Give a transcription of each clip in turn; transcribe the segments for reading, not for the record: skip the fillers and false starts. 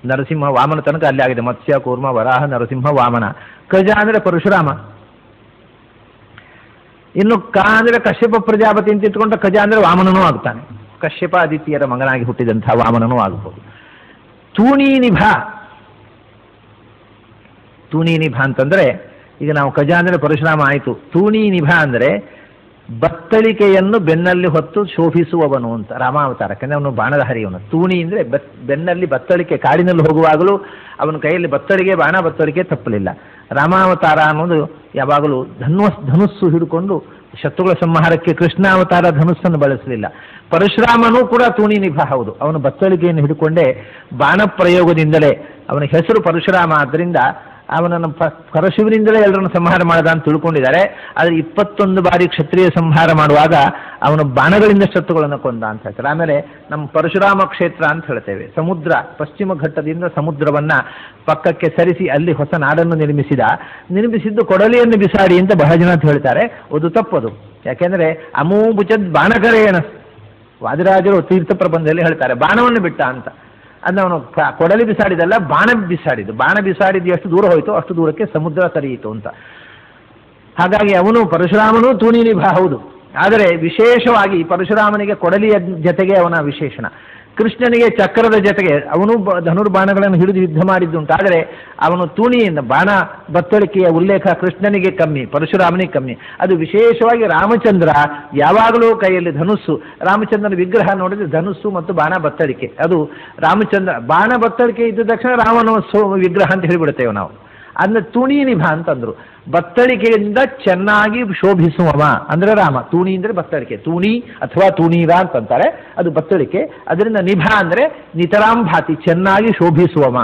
ನರಸಿಂಹ ವಾಮನ ತನಕ ಅಲ್ಲಿ ಆಗಿದೆ. ಮತ್ಸ್ಯ ಕೂರ್ಮ ವರಾಹ ನರಸಿಂಹ ವಾಮನ. ಕಜ ಅಂದರೆ ಪರಶುರಾಮ. ಇನ್ನು ಕ ಅಂದರೆ ಕಶ್ಯಪ ಪ್ರಜಾಪತಿ ಅಂತ ಇಟ್ಕೊಂಡ್ರೆ ಕಜ ಅಂದರೆ ವಾಮನನೂ ಆಗ್ತಾನೆ. ಕಶ್ಯಪ ಆದಿತ್ಯರ ಮಗನಾಗಿ ಹುಟ್ಟಿದಂತಹ ವಾಮನನೂ ಆಗಬಹುದು. ತೂಣೀನಿಭ ಅಂತಂದ್ರೆ ಈಗ ನಾವು ಕಜ ಅಂದರೆ ಪರಶುರಾಮ ಆಯಿತು. ತೂಣೀನಿಭ ಅಂದರೆ ಬತ್ತಳಿಕೆಯನ್ನು ಬೆನ್ನಲ್ಲಿ ಹೊತ್ತು ಶೋಭಿಸುವವನು ಅಂತ ರಾಮಾವತಾರಕ್ಕೆ ಅವನು ಬಾಣಧಾರಿಯವನು. ತೂಣಿ ಅಂದರೆ ಬೆನ್ನಲ್ಲಿ ಬತ್ತಳಿಕೆ, ಕಾಡಿನಲ್ಲಿ ಹೋಗುವಾಗಲೂ ಅವನ ಕೈಯಲ್ಲಿ ಬತ್ತಳಿಗೆ ಬಾಣ ಬತ್ತಳಿಕೆ ತಪ್ಪಲಿಲ್ಲ. ರಾಮಾವತಾರ ಅನ್ನೋದು ಯಾವಾಗಲೂ ಧನುಸ್ಸು ಹಿಡ್ಕೊಂಡು ಶತ್ರುಗಳ ಸಂಹಾರಕ್ಕೆ ಕೃಷ್ಣಾವತಾರ ಧನುಸ್ಸನ್ನು ಬಳಸಲಿಲ್ಲ. ಪರಶುರಾಮನೂ ಕೂಡ ತೂಣಿ ನಿಭ ಹೌದು. ಅವನು ಬತ್ತಳಿಕೆಯನ್ನು ಹಿಡ್ಕೊಂಡೇ ಬಾಣ ಪ್ರಯೋಗದಿಂದಲೇ ಅವನ ಹೆಸರು ಪರಶುರಾಮ. ಆದ್ದರಿಂದ ಅವನನ್ನು ಪರಶುವಿನಿಂದಲೇ ಎಲ್ಲರನ್ನು ಸಂಹಾರ ಮಾಡದ ಅಂತ ತಿಳ್ಕೊಂಡಿದ್ದಾರೆ. ಆದರೆ 21 ಬಾರಿ ಕ್ಷತ್ರಿಯ ಸಂಹಾರ ಮಾಡುವಾಗ ಅವನು ಬಾಣಗಳಿಂದ ಶತ್ರುಗಳನ್ನು ಕೊಂದ ಅಂತ ಹೇಳ್ತಾರೆ. ಆಮೇಲೆ ನಮ್ಮ ಪರಶುರಾಮ ಕ್ಷೇತ್ರ ಅಂತ ಹೇಳ್ತೇವೆ. ಸಮುದ್ರ ಪಶ್ಚಿಮ ಘಟ್ಟದಿಂದ ಸಮುದ್ರವನ್ನ ಪಕ್ಕಕ್ಕೆ ಸರಿಸಿ ಅಲ್ಲಿ ಹೊಸ ನಾಡನ್ನು ನಿರ್ಮಿಸಿದ್ದು ಕೊಡಲಿಯನ್ನು ಬಿಸಾಡಿ ಅಂತ ಬಹಳ ಜನ ಅಂತ ಹೇಳ್ತಾರೆ. ಅದು ತಪ್ಪದು. ಯಾಕೆಂದ್ರೆ ಅಮೂಬುಚದ್ ಬಾಣಕರೇಣ ವಾದಿರಾಜರು ತೀರ್ಥ ಪ್ರಬಂಧದಲ್ಲಿ ಹೇಳ್ತಾರೆ ಬಾಣವನ್ನು ಬಿಟ್ಟ ಅಂತ. ಅದನ್ನ ಅವನು ಕೊಡಲಿ ಬಿಸಾಡಿದಲ್ಲ, ಬಾಣ ಬಿಸಾಡಿದ್ದು. ಬಾಣ ಬಿಸಾಡಿದ್ದು ಎಷ್ಟು ದೂರ ಹೋಯಿತು ಅಷ್ಟು ದೂರಕ್ಕೆ ಸಮುದ್ರ ಸರಿಯಿತು ಅಂತ. ಹಾಗಾಗಿ ಅವನು ಪರಶುರಾಮನೂ ತೂಣೀನಿಭ ಹೌದು. ಆದರೆ ವಿಶೇಷವಾಗಿ ಪರಶುರಾಮನಿಗೆ ಕೊಡಲಿಯ ಜೊತೆಗೆ ಅವನ ವಿಶೇಷಣ, ಕೃಷ್ಣನಿಗೆ ಚಕ್ರದ ಜೊತೆಗೆ ಅವನು ಧನುರ್ಬಾಣಗಳನ್ನು ಹಿಡಿದು ಯುದ್ಧ ಮಾಡಿದ್ದುಂಟು. ಆದರೆ ಅವನು ತೂಣಿಯಿಂದ ಬಾಣ ಬತ್ತಳಿಕೆಯ ಉಲ್ಲೇಖ ಕೃಷ್ಣನಿಗೆ ಕಮ್ಮಿ, ಪರಶುರಾಮನಿಗೆ ಕಮ್ಮಿ. ಅದು ವಿಶೇಷವಾಗಿ ರಾಮಚಂದ್ರ ಯಾವಾಗಲೂ ಕೈಯಲ್ಲಿ ಧನುಸ್ಸು. ರಾಮಚಂದ್ರನ ವಿಗ್ರಹ ನೋಡಿದ್ರೆ ಧನುಸ್ಸು ಮತ್ತು ಬಾಣ ಬತ್ತಳಿಕೆ. ಅದು ರಾಮಚಂದ್ರ ಬಾಣ ಬತ್ತಳಿಕೆ ಇದ್ದ ತಕ್ಷಣ ರಾಮನ ವಿಗ್ರಹ ಅಂತ ಹೇಳಿಬಿಡ್ತೇವೆ ನಾವು. ಅದನ್ನ ತೂಣೀನಿಭ ಅಂತಂದ್ರು. ಬತ್ತಳಿಕೆಯಿಂದ ಚೆನ್ನಾಗಿ ಶೋಭಿಸುವವ ಅಂದ್ರೆ ರಾಮ. ತೂಣಿ ಅಂದ್ರೆ ಬತ್ತಳಿಕೆ, ತೂಣಿ ಅಥವಾ ತೂಣೀರ ಅಂತಂತಾರೆ, ಅದು ಬತ್ತಳಿಕೆ. ಅದರಿಂದ ನಿಭ ಅಂದ್ರೆ ನಿತರಾಂಭಾತಿ, ಚೆನ್ನಾಗಿ ಶೋಭಿಸುವವ.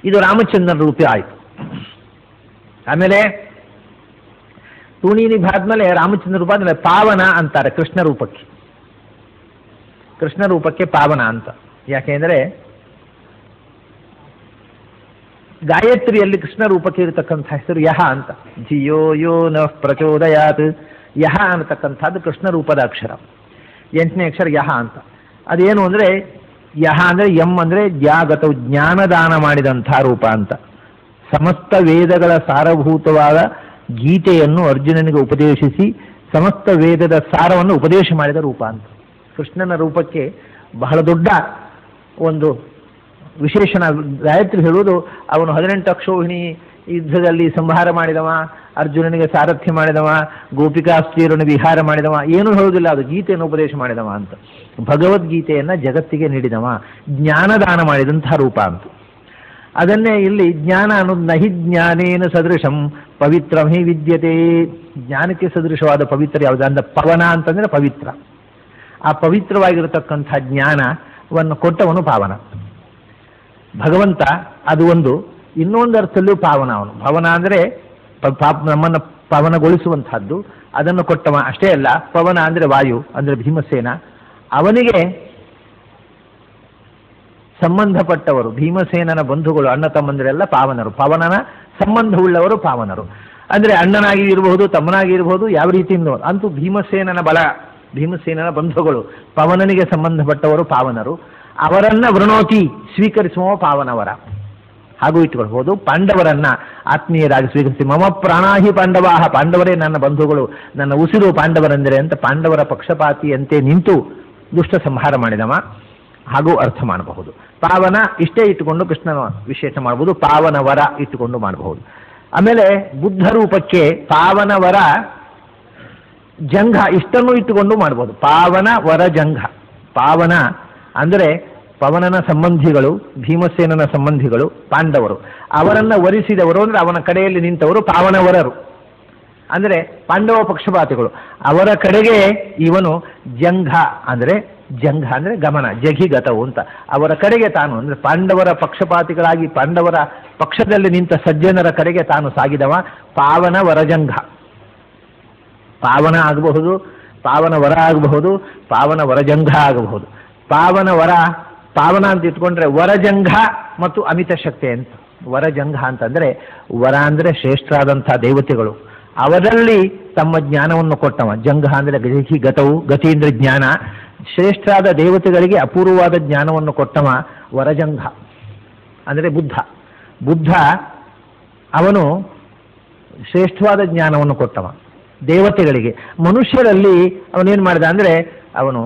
ಇದು ರಾಮಚಂದ್ರನ ರೂಪ ಆಯಿತು. ಆಮೇಲೆ ತೂಣೀನಿಭ ಆದ್ಮೇಲೆ ರಾಮಚಂದ್ರ ರೂಪ ಆದ್ಮೇಲೆ ಪಾವನ ಅಂತಾರೆ ಕೃಷ್ಣ ರೂಪಕ್ಕೆ ಪಾವನ ಅಂತ. ಯಾಕೆಂದ್ರೆ ಗಾಯತ್ರಿಯಲ್ಲಿ ಕೃಷ್ಣ ರೂಪಕ್ಕೆ ಇರತಕ್ಕಂಥ ಹೆಸರು ಯಹ ಅಂತ. ಧಿಯೋ ಯೋ ನ ಪ್ರಚೋದಯಾತ್. ಯಹ ಅನ್ನತಕ್ಕಂಥದ್ದು ಕೃಷ್ಣ ರೂಪದ ಅಕ್ಷರ, 8ನೇ ಅಕ್ಷರ ಯಹ ಅಂತ. ಅದೇನು ಅಂದರೆ ಯಹ ಅಂದರೆ ಎಂ ಅಂದರೆ ಜ್ಞಾಗತವು, ಜ್ಞಾನದಾನ ಮಾಡಿದಂಥ ರೂಪ ಅಂತ. ಸಮಸ್ತ ವೇದಗಳ ಸಾರಭೂತವಾದ ಗೀತೆಯನ್ನು ಅರ್ಜುನನಿಗೆ ಉಪದೇಶಿಸಿ ಸಮಸ್ತ ವೇದದ ಸಾರವನ್ನು ಉಪದೇಶ ಮಾಡಿದ ರೂಪ ಅಂತ. ಕೃಷ್ಣನ ರೂಪಕ್ಕೆ ಬಹಳ ದೊಡ್ಡ ಒಂದು ವಿಶೇಷಣ. ಗಾಯತ್ರಿ ಹೇಳುವುದು ಅವನು 18 ಅಕ್ಷೋಹಿಣಿ ಯುದ್ಧದಲ್ಲಿ ಸಂಹಾರ ಮಾಡಿದವ, ಅರ್ಜುನನಿಗೆ ಸಾರಥ್ಯ ಮಾಡಿದವ, ಗೋಪಿಕಾಸ್ತ್ರೀಯರನ್ನು ವಿಹಾರ ಮಾಡಿದವ, ಏನೂ ಹೇಳುವುದಿಲ್ಲ. ಅದು ಗೀತೆಯನ್ನು ಉಪದೇಶ ಮಾಡಿದವ ಅಂತ. ಭಗವದ್ಗೀತೆಯನ್ನ ಜಗತ್ತಿಗೆ ನೀಡಿದವ, ಜ್ಞಾನದಾನ ಮಾಡಿದಂತಹ ರೂಪ ಅಂತ. ಅದನ್ನೇ ಇಲ್ಲಿ ಜ್ಞಾನ ಅನ್ನೋದು ನಹಿ ಜ್ಞಾನೇನ ಸದೃಶಂ ಪವಿತ್ರಂ ಹಿ ವಿದ್ಯತೆ. ಜ್ಞಾನಕ್ಕೆ ಸದೃಶವಾದ ಪವಿತ್ರ ಯಾವುದು ಅಂದ್ರೆ ಪವನ ಅಂತಂದ್ರೆ ಪವಿತ್ರ. ಆ ಪವಿತ್ರವಾಗಿರತಕ್ಕಂಥ ಜ್ಞಾನವನ್ನು ಕೊಟ್ಟವನು ಪಾವನ ಭಗವಂತ. ಅದು ಒಂದು. ಇನ್ನೊಂದು ಅರ್ಥದಲ್ಲೂ ಪಾವನ ಅವನು. ಪವನ ಅಂದರೆ ನಮ್ಮನ್ನು ಪವನಗೊಳಿಸುವಂತಹದ್ದು, ಅದನ್ನು ಕೊಟ್ಟವ. ಅಷ್ಟೇ ಅಲ್ಲ, ಪವನ ಅಂದರೆ ವಾಯು ಅಂದರೆ ಭೀಮಸೇನ. ಅವನಿಗೆ ಸಂಬಂಧಪಟ್ಟವರು ಭೀಮಸೇನನ ಬಂಧುಗಳು ಅಣ್ಣ ತಮ್ಮಂದಿರೆಲ್ಲ ಪಾವನರು. ಪವನನ ಸಂಬಂಧವುಳ್ಳವರು ಪಾವನರು. ಅಂದರೆ ಅಣ್ಣನಾಗಿ ಇರಬಹುದು, ತಮ್ಮನಾಗಿ ಇರಬಹುದು, ಯಾವ ರೀತಿಯಿಂದ ಅಂತೂ ಭೀಮಸೇನನ ಬಲ, ಭೀಮಸೇನನ ಬಂಧುಗಳು ಪವನನಿಗೆ ಸಂಬಂಧಪಟ್ಟವರು ಪಾವನರು. ಅವರನ್ನ ವೃಣೋತಿ ಸ್ವೀಕರಿಸುವ ಪಾವನವರ. ಹಾಗೂ ಇಟ್ಟುಕೊಳ್ಬಹುದು. ಪಾಂಡವರನ್ನ ಆತ್ಮೀಯರಾಗಿ ಸ್ವೀಕರಿಸಿ ಮಮ ಪ್ರಾಣಾಹಿ ಪಾಂಡವಾಹ, ಪಾಂಡವರೇ ನನ್ನ ಬಂಧುಗಳು, ನನ್ನ ಉಸಿರು ಪಾಂಡವರೆಂದರೆ ಅಂತ ಪಾಂಡವರ ಪಕ್ಷಪಾತಿಯಂತೆ ನಿಂತು ದುಷ್ಟ ಸಂಹಾರ ಮಾಡಿದವ. ಹಾಗೂ ಅರ್ಥ ಮಾಡಬಹುದು. ಪಾವನ ಇಷ್ಟೇ ಇಟ್ಟುಕೊಂಡು ಕೃಷ್ಣನ ವಿಶೇಷ ಮಾಡಬಹುದು, ಪಾವನವರ ಇಟ್ಟುಕೊಂಡು ಮಾಡಬಹುದು. ಆಮೇಲೆ ಬುದ್ಧ ರೂಪಕ್ಕೆ ಪಾವನವರ ಜಂಘ ಇಷ್ಟನ್ನು ಇಟ್ಟುಕೊಂಡು ಮಾಡಬಹುದು. ಪಾವನ ವರ ಜಂಘ. ಪಾವನ ಅಂದರೆ ಪವನನ ಸಂಬಂಧಿಗಳು, ಭೀಮಸೇನನ ಸಂಬಂಧಿಗಳು ಪಾಂಡವರು. ಅವರನ್ನ ವರಿಸಿದವರು ಅಂದ್ರೆ ಅವನ ಕಡೆಯಲ್ಲಿ ನಿಂತವರು ಪಾವನವರರು. ಅಂದರೆ ಪಾಂಡವ ಪಕ್ಷಪಾತಿಗಳು. ಅವರ ಕಡೆಗೆ ಇವನು ಜಂಘ ಅಂದರೆ ಗಮನ, ಜಘಿಗತವು ಅಂತ. ಅವರ ಕಡೆಗೆ ತಾನು ಅಂದ್ರೆ ಪಾಂಡವರ ಪಕ್ಷಪಾತಿಗಳಾಗಿ ಪಾಂಡವರ ಪಕ್ಷದಲ್ಲಿ ನಿಂತ ಸಜ್ಜನರ ಕಡೆಗೆ ತಾನು ಸಾಗಿದವ. ಪಾವನ ವರಜಂಘ. ಪಾವನ ಆಗಬಹುದು, ಪಾವನ ವರ ಆಗಬಹುದು, ಪಾವನ ವರಜಂಘ ಆಗಬಹುದು. ಪಾವನ ಅಂತ ಇಟ್ಕೊಂಡ್ರೆ ವರಜಂಘ ಮತ್ತು ಅಮಿತ ಶಕ್ತಿ ಅಂತ. ವರಜಂಘ ಅಂತಂದ್ರೆ ವರ ಅಂದ್ರೆ ಶ್ರೇಷ್ಠರಾದಂತಹ ದೇವತೆಗಳು, ಅವರಲ್ಲಿ ತಮ್ಮ ಜ್ಞಾನವನ್ನು ಕೊಟ್ಟವ. ಜಂಘ ಅಂದರೆ ಗತಿ, ಗತವು, ಗತಿ ಅಂದರೆ ಜ್ಞಾನ. ಶ್ರೇಷ್ಠರಾದ ದೇವತೆಗಳಿಗೆ ಅಪೂರ್ವವಾದ ಜ್ಞಾನವನ್ನು ಕೊಟ್ಟವ ವರಜಂಘ ಅಂದರೆ ಬುದ್ಧ. ಬುದ್ಧ ಅವನು ಶ್ರೇಷ್ಠವಾದ ಜ್ಞಾನವನ್ನು ಕೊಟ್ಟವ ದೇವತೆಗಳಿಗೆ. ಮನುಷ್ಯರಲ್ಲಿ ಅವನೇನು ಮಾಡಿದ ಅಂದರೆ ಅವನು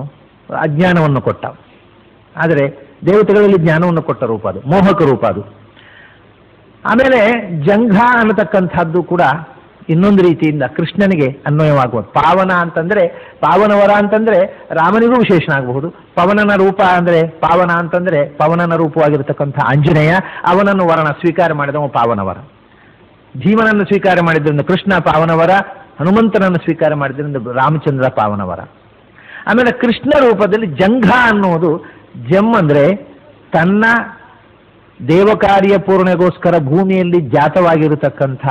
ಅಜ್ಞಾನವನ್ನು ಕೊಟ್ಟ. ಆದರೆ ದೇವತೆಗಳಲ್ಲಿ ಜ್ಞಾನವನ್ನು ಕೊಟ್ಟ ರೂಪ ಅದು, ಮೋಹಕ ರೂಪ ಅದು. ಆಮೇಲೆ ಜಂಘ ಅನ್ನತಕ್ಕಂಥದ್ದು ಕೂಡ ಇನ್ನೊಂದು ರೀತಿಯಿಂದ ಕೃಷ್ಣನಿಗೆ ಅನ್ವಯವಾಗುವುದು. ಪಾವನ ಅಂತಂದರೆ, ಪಾವನವರ ಅಂತಂದರೆ ರಾಮನಿಗೂ ವಿಶೇಷಣ ಆಗಬಹುದು. ಪವನನ ರೂಪ ಅಂದರೆ, ಪಾವನ ಅಂತಂದರೆ ಪವನನ ರೂಪವಾಗಿರತಕ್ಕಂಥ ಆಂಜನೇಯ, ಅವನನ್ನು ವರಣ ಸ್ವೀಕಾರ ಮಾಡಿದವ ಪಾವನವರ. ಭೀಮನನ್ನು ಸ್ವೀಕಾರ ಮಾಡಿದ್ರಿಂದ ಕೃಷ್ಣ ಪಾವನವರ, ಹನುಮಂತನನ್ನು ಸ್ವೀಕಾರ ಮಾಡಿದ್ರಿಂದ ರಾಮಚಂದ್ರ ಪಾವನವರ. ಆಮೇಲೆ ಕೃಷ್ಣ ರೂಪದಲ್ಲಿ ಜಂಘ ಅನ್ನುವುದು, ಜಮ್ ಅಂದರೆ ತನ್ನ ದೇವಕಾರ್ಯ ಪೂರ್ಣೆಗೋಸ್ಕರ ಭೂಮಿಯಲ್ಲಿ ಜಾತವಾಗಿರತಕ್ಕಂಥ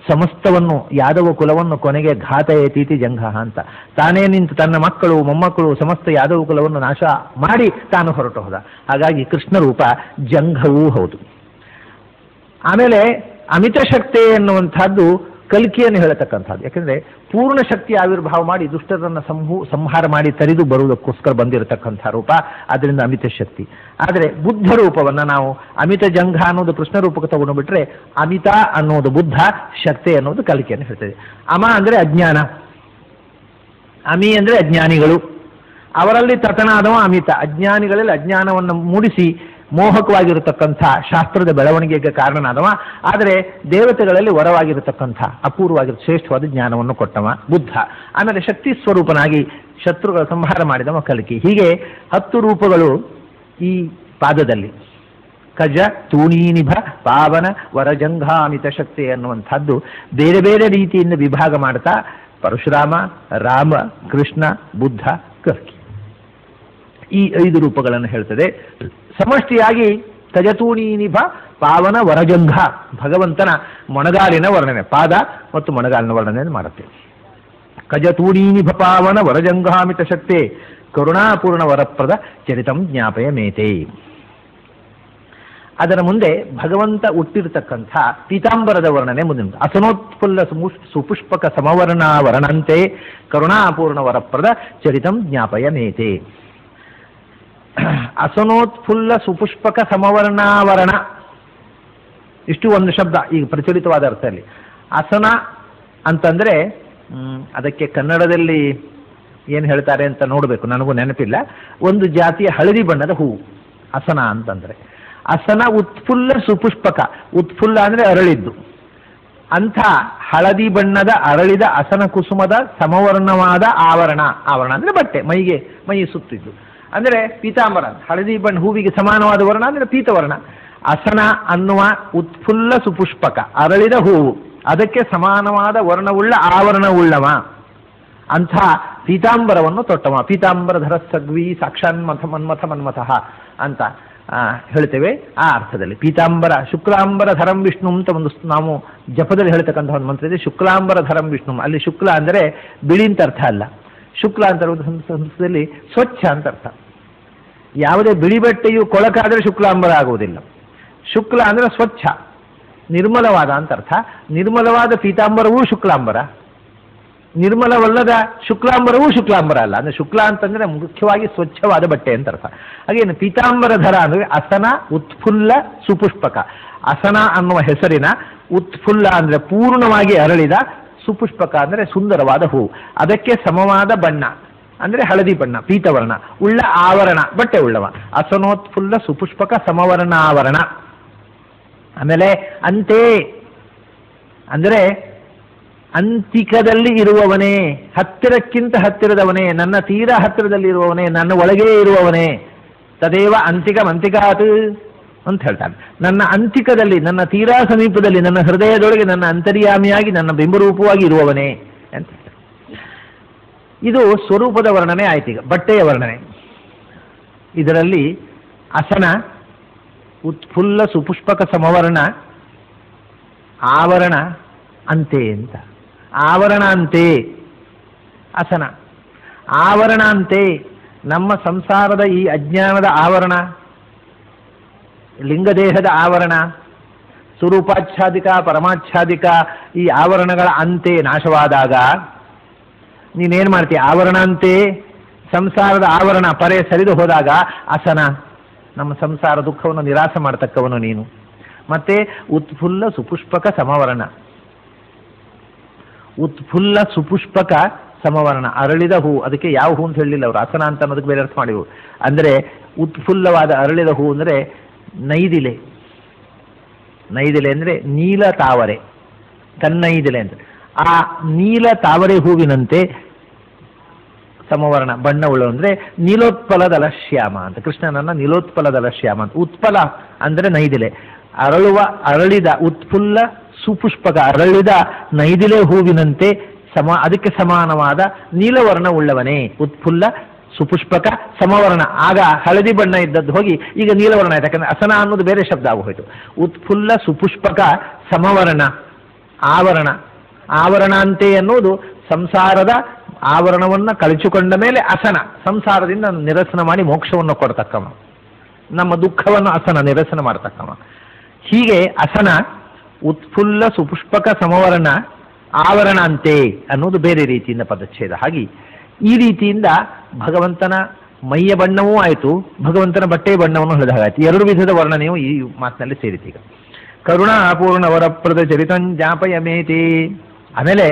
ಸಮಸ್ತವನ್ನು, ಯಾದವ ಕುಲವನ್ನು ಕೊನೆಗೆ ಘಾತಯತೀತಿ ಜಂಘ ಅಂತ ತಾನೇ ನಿಂತು ತನ್ನ ಮಕ್ಕಳು ಮೊಮ್ಮಕ್ಕಳು ಸಮಸ್ತ ಯಾದವ ಕುಲವನ್ನು ನಾಶ ಮಾಡಿ ತಾನು ಹೊರಟು ಹೋದ. ಹಾಗಾಗಿ ಕೃಷ್ಣ ರೂಪ ಜಂಘವೂ ಹೌದು. ಆಮೇಲೆ ಅಮಿತ ಶಕ್ತಿ ಎನ್ನುವಂಥದ್ದು ಕಲ್ಕಿಯನ್ನು ಹೇಳತಕ್ಕಂಥದ್ದು. ಯಾಕೆಂದರೆ ಪೂರ್ಣ ಶಕ್ತಿ ಆವಿರ್ಭಾವ ಮಾಡಿ ದುಷ್ಟರನ್ನು ಸಂಹಾರ ಮಾಡಿ ತರಿದು ಬರುವುದಕ್ಕೋಸ್ಕರ ಬಂದಿರತಕ್ಕಂಥ ರೂಪ, ಆದ್ದರಿಂದ ಅಮಿತ ಶಕ್ತಿ. ಆದರೆ ಬುದ್ಧ ರೂಪವನ್ನು ನಾವು ಅಮಿತ ಜಂಘ ಅನ್ನೋದು ಕೃಷ್ಣ ರೂಪಕ್ಕೆ ತಗೊಂಡು ಬಿಟ್ರೆ, ಅಮಿತ ಅನ್ನೋದು ಬುದ್ಧ, ಶಕ್ತಿ ಅನ್ನೋದು ಕಲ್ಕಿಯನ್ನು ಹೇಳ್ತದೆ. ಅಮ ಅಂದರೆ ಅಜ್ಞಾನ, ಅಮಿ ಅಂದರೆ ಅಜ್ಞಾನಿಗಳು. ಅವರಲ್ಲಿ ತತನಾದವ ಅಮಿತ. ಅಜ್ಞಾನಿಗಳಲ್ಲಿ ಅಜ್ಞಾನವನ್ನು ಮೂಡಿಸಿ ಮೋಹಕವಾಗಿರತಕ್ಕಂಥ ಶಾಸ್ತ್ರದ ಬೆಳವಣಿಗೆಗೆ ಕಾರಣನಾದವ. ಆದರೆ ದೇವತೆಗಳಲ್ಲಿ ವರವಾಗಿರತಕ್ಕಂಥ ಅಪೂರ್ವವಾಗಿರೋ ಶ್ರೇಷ್ಠವಾದ ಜ್ಞಾನವನ್ನು ಕೊಟ್ಟವ ಬುದ್ಧ. ಆಮೇಲೆ ಶಕ್ತಿ ಸ್ವರೂಪನಾಗಿ ಶತ್ರುಗಳ ಸಂಹಾರ ಮಾಡಿದವ ಕಲ್ಕಿ. ಹೀಗೆ 10 ರೂಪಗಳು ಈ ಪಾದದಲ್ಲಿ. ಕಜ, ತೂಣೀನಿಭ, ಪಾವನ, ವರಜಂಘಾಮಿತ ಶಕ್ತಿ ಅನ್ನುವಂಥದ್ದು ಬೇರೆ ಬೇರೆ ರೀತಿಯಿಂದ ವಿಭಾಗ ಮಾಡ್ತಾ ಪರಶುರಾಮ, ರಾಮ, ಕೃಷ್ಣ, ಬುದ್ಧ, ಕಲ್ಕಿ ಈ 5 ರೂಪಗಳನ್ನು ಹೇಳ್ತದೆ. ಸಮಷ್ಟಿಯಾಗಿ ಕಜತೂಣೀನಿಭ, ಪಾವನ, ವರಜಂಘ ಭಗವಂತನ ಮೊಣಗಾಲಿನ ವರ್ಣನೆ, ಪಾದ ಮತ್ತು ಮೊಣಗಾಲಿನ ವರ್ಣನೆ ಮಾಡುತ್ತೆ. ಕಜತೂಣೀನಿಭ ಪಾವನ ವರಜಂಘಾಮಿತ ಶಕ್ತಿ ಕರುಣಾಪೂರ್ಣ ವರಪ್ರದ ಚರಿತಂ ಜ್ಞಾಪಯ ಮೇತೆ. ಅದರ ಮುಂದೆ ಭಗವಂತ ಹುಟ್ಟಿರತಕ್ಕಂಥ ಪೀತಾಂಬರದ ವರ್ಣನೆ ಮುಂದೆ. ಅಸನೋತ್ಫುಲ್ಲ ಸುಪುಷ್ಪಕ ಸಮವರ್ಣ ವರ್ಣಂತೆ ಕರುಣಾಪೂರ್ಣ ವರಪ್ರದ ಚರಿತಂ ಜ್ಞಾಪಯ ಮೇತೆ. ಅಸನೋತ್ಫುಲ್ಲ ಸುಪುಷ್ಪಕ ಸಮವರ್ಣಾವರಣ, ಇಷ್ಟು ಒಂದು ಶಬ್ದ ಈಗ ಪ್ರಚಲಿತವಾದ ಅರ್ಥದಲ್ಲಿ. ಅಸನ ಅಂತಂದರೆ ಅದಕ್ಕೆ ಕನ್ನಡದಲ್ಲಿ ಏನು ಹೇಳ್ತಾರೆ ಅಂತ ನೋಡಬೇಕು, ನನಗೂ ನೆನಪಿಲ್ಲ. ಒಂದು ಜಾತಿಯ ಹಳದಿ ಬಣ್ಣದ ಹೂವು ಅಸನ ಅಂತಂದರೆ. ಅಸನ ಉತ್ಫುಲ್ಲ ಸುಪುಷ್ಪಕ, ಉತ್ಫುಲ್ಲ ಅಂದರೆ ಅರಳಿದ್ದು. ಅಂಥ ಹಳದಿ ಬಣ್ಣದ ಅರಳಿದ ಅಸನ ಕುಸುಮದ ಸಮವರ್ಣವಾದ ಆವರಣ. ಆವರಣ ಅಂದರೆ ಬಟ್ಟೆ, ಮೈ ಸುತ್ತಿದ್ದು ಅಂದರೆ ಪೀತಾಂಬರ. ಹಳದಿ ಬಣ್ಣ ಹೂವಿಗೆ ಸಮಾನವಾದ ವರ್ಣ ಅಂದರೆ ಪೀತವರ್ಣ. ಅಸನ ಅನ್ನುವ ಉತ್ಫುಲ್ಲ ಸುಪುಷ್ಪಕ ಅರಳಿದ ಹೂವು, ಅದಕ್ಕೆ ಸಮಾನವಾದ ವರ್ಣವುಳ್ಳ ಆವರಣವುಳ್ಳವ. ಅಂಥ ಪೀತಾಂಬರವನ್ನು ತೊಟ್ಟವ. ಪೀತಾಂಬರಧರ ಸಗ್ವಿ ಸಾಕ್ಷಾನ್ಮಥ ಮನ್ಮಥ ಮನ್ಮಥಃ ಅಂತ ಹೇಳ್ತೇವೆ. ಆ ಅರ್ಥದಲ್ಲಿ ಪೀತಾಂಬರ, ಶುಕ್ಲಾಂಬರ ಧರಂ ವಿಷ್ಣು ಅಂತ ಒಂದು ನಾವು ಜಪದಲ್ಲಿ ಹೇಳ್ತಕ್ಕಂಥ ಒಂದು ಮಂತ್ರ ಇದೆ. ಶುಕ್ಲಾಂಬರ ಧರಂ ವಿಷ್ಣು. ಅಲ್ಲಿ ಶುಕ್ಲ ಅಂದರೆ ಬಿಳಿ ಅಂತ ಅರ್ಥ ಅಲ್ಲ. ಶುಕ್ಲ ಅಂತ ಸಂಸ್ಕೃತದಲ್ಲಿ ಸ್ವಚ್ಛ ಅಂತ ಅರ್ಥ. ಯಾವುದೇ ಬಿಳಿ ಬಟ್ಟೆಯು ಕೊಳಕಾದರೆ ಶುಕ್ಲಾಂಬರ ಆಗುವುದಿಲ್ಲ. ಶುಕ್ಲ ಅಂದರೆ ಸ್ವಚ್ಛ, ನಿರ್ಮಲವಾದ ಅಂತ ಅರ್ಥ. ನಿರ್ಮಲವಾದ ಪೀತಾಂಬರವೂ ಶುಕ್ಲಾಂಬರ, ನಿರ್ಮಲವಲ್ಲದ ಶುಕ್ಲಾಂಬರವೂ ಶುಕ್ಲಾಂಬರ ಅಲ್ಲ. ಅಂದರೆ ಶುಕ್ಲ ಅಂತಂದರೆ ಮುಖ್ಯವಾಗಿ ಸ್ವಚ್ಛವಾದ ಬಟ್ಟೆ ಅಂತ ಅರ್ಥ. ಹಾಗೇನು ಪೀತಾಂಬರಧರ ಅಂದರೆ ಅಸನ ಉತ್ಫುಲ್ಲ ಸುಪುಷ್ಪಕ. ಅಸನ ಅನ್ನುವ ಹೆಸರಿನ ಉತ್ಫುಲ್ಲ ಅಂದರೆ ಪೂರ್ಣವಾಗಿ ಅರಳಿದ, ಸುಪುಷ್ಪಕ ಅಂದರೆ ಸುಂದರವಾದ ಹೂವು, ಅದಕ್ಕೆ ಸಮವಾದ ಬಣ್ಣ ಅಂದರೆ ಹಳದಿ ಬಣ್ಣ ಪೀತವರ್ಣ ಉಳ್ಳ ಆವರಣ, ಬಟ್ಟೆ ಉಳ್ಳವ. ಅಸನೋತ್ಫುಲ್ಲ ಸುಪುಷ್ಪಕ ಸಮವರ್ಣಾವರಣ. ಆಮೇಲೆ ಅಂತೆ ಅಂದರೆ ಅಂತಿಕದಲ್ಲಿ ಇರುವವನೇ, ಹತ್ತಿರಕ್ಕಿಂತ ಹತ್ತಿರದವನೇ, ನನ್ನ ತೀರಾ ಹತ್ತಿರದಲ್ಲಿ ಇರುವವನೇ, ನನ್ನ ಒಳಗೇ ಇರುವವನೇ. ತದೇವ ಅಂತಿಕಾತ್ ಅಂತ ಹೇಳ್ತಾನೆ. ನನ್ನ ಅಂತಿಕದಲ್ಲಿ, ನನ್ನ ತೀರಾ ಸಮೀಪದಲ್ಲಿ, ನನ್ನ ಹೃದಯದೊಳಗೆ ನನ್ನ ಅಂತರ್ಯಾಮಿಯಾಗಿ ನನ್ನ ಬಿಂಬರೂಪವಾಗಿ ಇರುವವನೇ ಅಂತ. ಇದು ಸ್ವರೂಪದ ವರ್ಣನೆ ಆಯ್ತು. ಈಗ ಬಟ್ಟೆಯ ವರ್ಣನೆ. ಇದರಲ್ಲಿ ಅಸನ ಉತ್ಫುಲ್ಲ ಸುಪುಷ್ಪಕ ಸಮವರ್ಣ, ಆವರಣ ಅಂತೆ ಅಂತ. ಆವರಣ ಅಂತೆ ಅಸನ, ಆವರಣ ಅಂತೆ ನಮ್ಮ ಸಂಸಾರದ ಈ ಅಜ್ಞಾನದ ಆವರಣ, ಲಿಂಗದೇಹದ ಆವರಣ, ಸ್ವರೂಪಾಚ್ಛಾದಿಕ ಪರಮಾಚ್ಛಾದಿಕ ಈ ಆವರಣಗಳ ಅಂತೆ ನಾಶವಾದಾಗ ನೀನೇನು ಮಾಡ್ತೀಯ? ಆವರಣ ಅಂತೆಯೇ ಸಂಸಾರದ ಆವರಣ ಪರೆ ಸರಿದು ಹೋದಾಗ ಅಸನ, ನಮ್ಮ ಸಂಸಾರ ದುಃಖವನ್ನು ನಿರಾಸ ಮಾಡತಕ್ಕವನು ನೀನು. ಮತ್ತೆ ಉತ್ಫುಲ್ಲ ಸುಪುಷ್ಪಕ ಸಮವರ್ಣ, ಉತ್ಫುಲ್ಲ ಸುಪುಷ್ಪಕ ಸಮವರ್ಣ, ಅರಳಿದ ಹೂ. ಅದಕ್ಕೆ ಯಾವ ಹೂ ಅಂತ ಹೇಳಲಿಲ್ಲ ಅವರು, ಅಸನ ಅಂತ ಅನ್ನೋದಕ್ಕೆ ಬೇರೆ ಅರ್ಥ ಮಾಡಿವು. ಅಂದರೆ ಉತ್ಫುಲ್ಲವಾದ ಅರಳಿದ ಹೂ ಅಂದರೆ ನೈದಿಲೆ. ನೈದಿಲೆ ಅಂದರೆ ನೀಲ ತಾವರೆ, ಕನ್ನೈದಿಲೆ ಅಂತ. ಆ ನೀಲ ತಾವರೆ ಹೂವಿನಂತೆ ಸಮವರ್ಣ ಬಣ್ಣವುಳ್ಳ ಅಂದರೆ ನೀಲೋತ್ಪಲದಲ ಶ್ಯಾಮ ಅಂತ, ಕೃಷ್ಣನನ್ನ ನೀಲೋತ್ಪಲದಲ ಶ್ಯಾಮ ಅಂತ. ಉತ್ಪಲ ಅಂದರೆ ನೈದಿಲೆ, ಅರಳಿದ ಉತ್ಫುಲ್ಲ ಸುಪುಷ್ಪಕ ಅರಳಿದ ನೈದಿಲೆ ಹೂವಿನಂತೆ ಅದಕ್ಕೆ ಸಮಾನವಾದ ನೀಲವರ್ಣ ಉಳ್ಳವನೇ. ಉತ್ಫುಲ್ಲ ಸುಪುಷ್ಪಕ ಸಮವರ್ಣ, ಆಗ ಹಳದಿ ಬಣ್ಣ ಇದ್ದದ್ದು ಹೋಗಿ ಈಗ ನೀಲವರ್ಣ ಆಯ್ತು, ಯಾಕಂದ್ರೆ ಅಸನ ಅನ್ನೋದು ಬೇರೆ ಶಬ್ದ ಆಗೋಯ್ತು. ಉತ್ಫುಲ್ಲ ಸುಪುಷ್ಪಕ ಸಮವರ್ಣ ಆವರಣ, ಆವರಣ ಅಂತೆ ಎನ್ನುವುದು ಸಂಸಾರದ ಆವರಣವನ್ನು ಕಳಚಿಕೊಂಡ ಮೇಲೆ ಅಸನ, ಸಂಸಾರದಿಂದ ನಿರಸನ ಮಾಡಿ ಮೋಕ್ಷವನ್ನು ಕೊಡ್ತಕ್ಕವ, ನಮ್ಮ ದುಃಖವನ್ನು ಅಸನ ನಿರಸನ ಮಾಡತಕ್ಕವ. ಹೀಗೆ ಅಸನ ಉತ್ಫುಲ್ಲ ಸುಪುಷ್ಪಕ ಸಮವರ್ಣ ಆವರಣ ಅಂತೆ ಅನ್ನೋದು ಬೇರೆ ರೀತಿಯಿಂದ ಪದಚ್ಛೇದ. ಹಾಗೆ ಈ ರೀತಿಯಿಂದ ಭಗವಂತನ ಮೈಯ ಬಣ್ಣವೂ ಆಯಿತು, ಭಗವಂತನ ಬಟ್ಟೆಯ ಬಣ್ಣವನ್ನು ಹೇಳಿದಾಗಾಯ್ತು. ಎರಡು ವಿಧದ ವರ್ಣನೆಯು ಈ ಮಾತಿನಲ್ಲಿ ಸೇರಿತು. ಈಗ ಕರುಣಾಪೂರ್ಣ ವರಪ್ರದ ಚರಿತಂಜಾಪಯಮೇತಿ. ಆಮೇಲೆ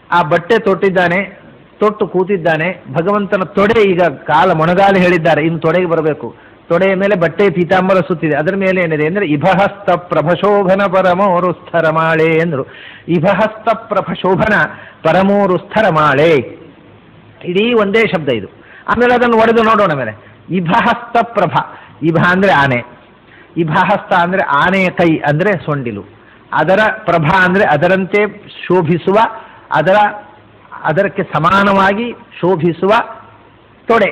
ಆ ಬಟ್ಟೆ ತೊಟ್ಟಿದ್ದಾನೆ, ತೊಟ್ಟು ಕೂತಿದ್ದಾನೆ. ಭಗವಂತನ ತೊಡೆ, ಈಗ ಕಾಲ ಮೊಣಗಾಲು ಹೇಳಿದ್ದಾರೆ, ಇನ್ನು ತೊಡೆಗೆ ಬರಬೇಕು. ತೊಡೆಯ ಮೇಲೆ ಬಟ್ಟೆ ಪೀತಾಂಬರ ಸುತ್ತಿದೆ, ಅದರ ಮೇಲೆ ಏನಿದೆ ಅಂದರೆ ಇಭಹಸ್ತ ಪ್ರಭಶೋಭನ ಪರಮೋರು ಸ್ಥರಮಾಳೆ ಎಂದರು. ಇಭಹಸ್ತ ಪ್ರಭಶೋಭನ ಪರಮೋರು ಸ್ಥರಮಾಳೆ, ಇಡೀ ಒಂದೇ ಶಬ್ದ ಇದು. ಆಮೇಲೆ ಅದನ್ನು ಒಡೆದು ನೋಡೋಣ. ಮೇಲೆ ಇಭಹಸ್ತ ಪ್ರಭ, ಇಭ ಅಂದರೆ ಆನೆ, ಇಭಹಸ್ತ ಅಂದರೆ ಆನೆಯ ಕೈ ಅಂದರೆ ಸೊಂಡಿಲು, ಅದರ ಪ್ರಭಾ ಅಂದರೆ ಅದರಂತೆ ಶೋಭಿಸುವ, ಅದಕ್ಕೆ ಸಮಾನವಾಗಿ ಶೋಭಿಸುವ ತೊಡೆ.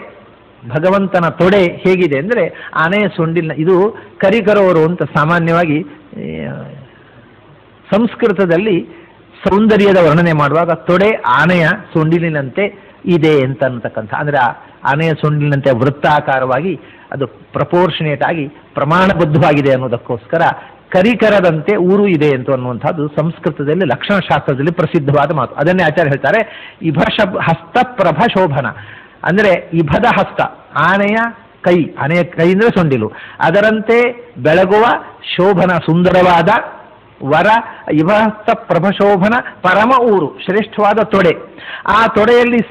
ಭಗವಂತನ ತೊಡೆ ಹೇಗಿದೆ ಅಂದರೆ ಆನೆಯ ಸೊಂಡಿಲಿನ, ಇದು ಕರಿಕರೋರು ಅಂತ ಸಾಮಾನ್ಯವಾಗಿ ಸಂಸ್ಕೃತದಲ್ಲಿ ಸೌಂದರ್ಯದ ವರ್ಣನೆ ಮಾಡುವಾಗ ತೊಡೆ ಆನೆಯ ಸೊಂಡಿಲಿನಂತೆ ಇದೆ ಅಂತ ಅಂತಕ್ಕಂಥ, ಅಂದರೆ ಆನೆಯ ಸೊಂಡಿಲಿನಂತೆ ವೃತ್ತಾಕಾರವಾಗಿ ಅದು ಪ್ರಪೋರ್ಷನೇಟ್ ಆಗಿ ಪ್ರಮಾಣಬದ್ಧವಾಗಿದೆ ಅನ್ನೋದಕ್ಕೋಸ್ಕರ ಕರಿಕರದಂತೆ ಊರು ಇದೆ ಅಂತ ಅನ್ನುವಂಥದ್ದು ಸಂಸ್ಕೃತದಲ್ಲಿ ಲಕ್ಷಣಶಾಸ್ತ್ರದಲ್ಲಿ ಪ್ರಸಿದ್ಧವಾದ ಮಾತು. ಅದನ್ನೇ ಆಚಾರ್ಯ ಹೇಳ್ತಾರೆ, ಹಸ್ತ ಪ್ರಭ ಶೋಭನ ಅಂದರೆ ಇಭದ ಹಸ್ತ, ಆನೆಯ ಕೈ, ಆನೆಯ ಕೈ ಅಂದರೆ ಸೊಂಡಿಲು, ಅದರಂತೆ ಬೆಳಗುವ ಶೋಭನ ಸುಂದರವಾದ ವರ ಇಭಹಸ್ತ ಪ್ರಭಶೋಭನ ಪರಮ ಊರು, ಶ್ರೇಷ್ಠವಾದ ತೊಡೆ. ಆ ತೊಡೆಯಲ್ಲಿ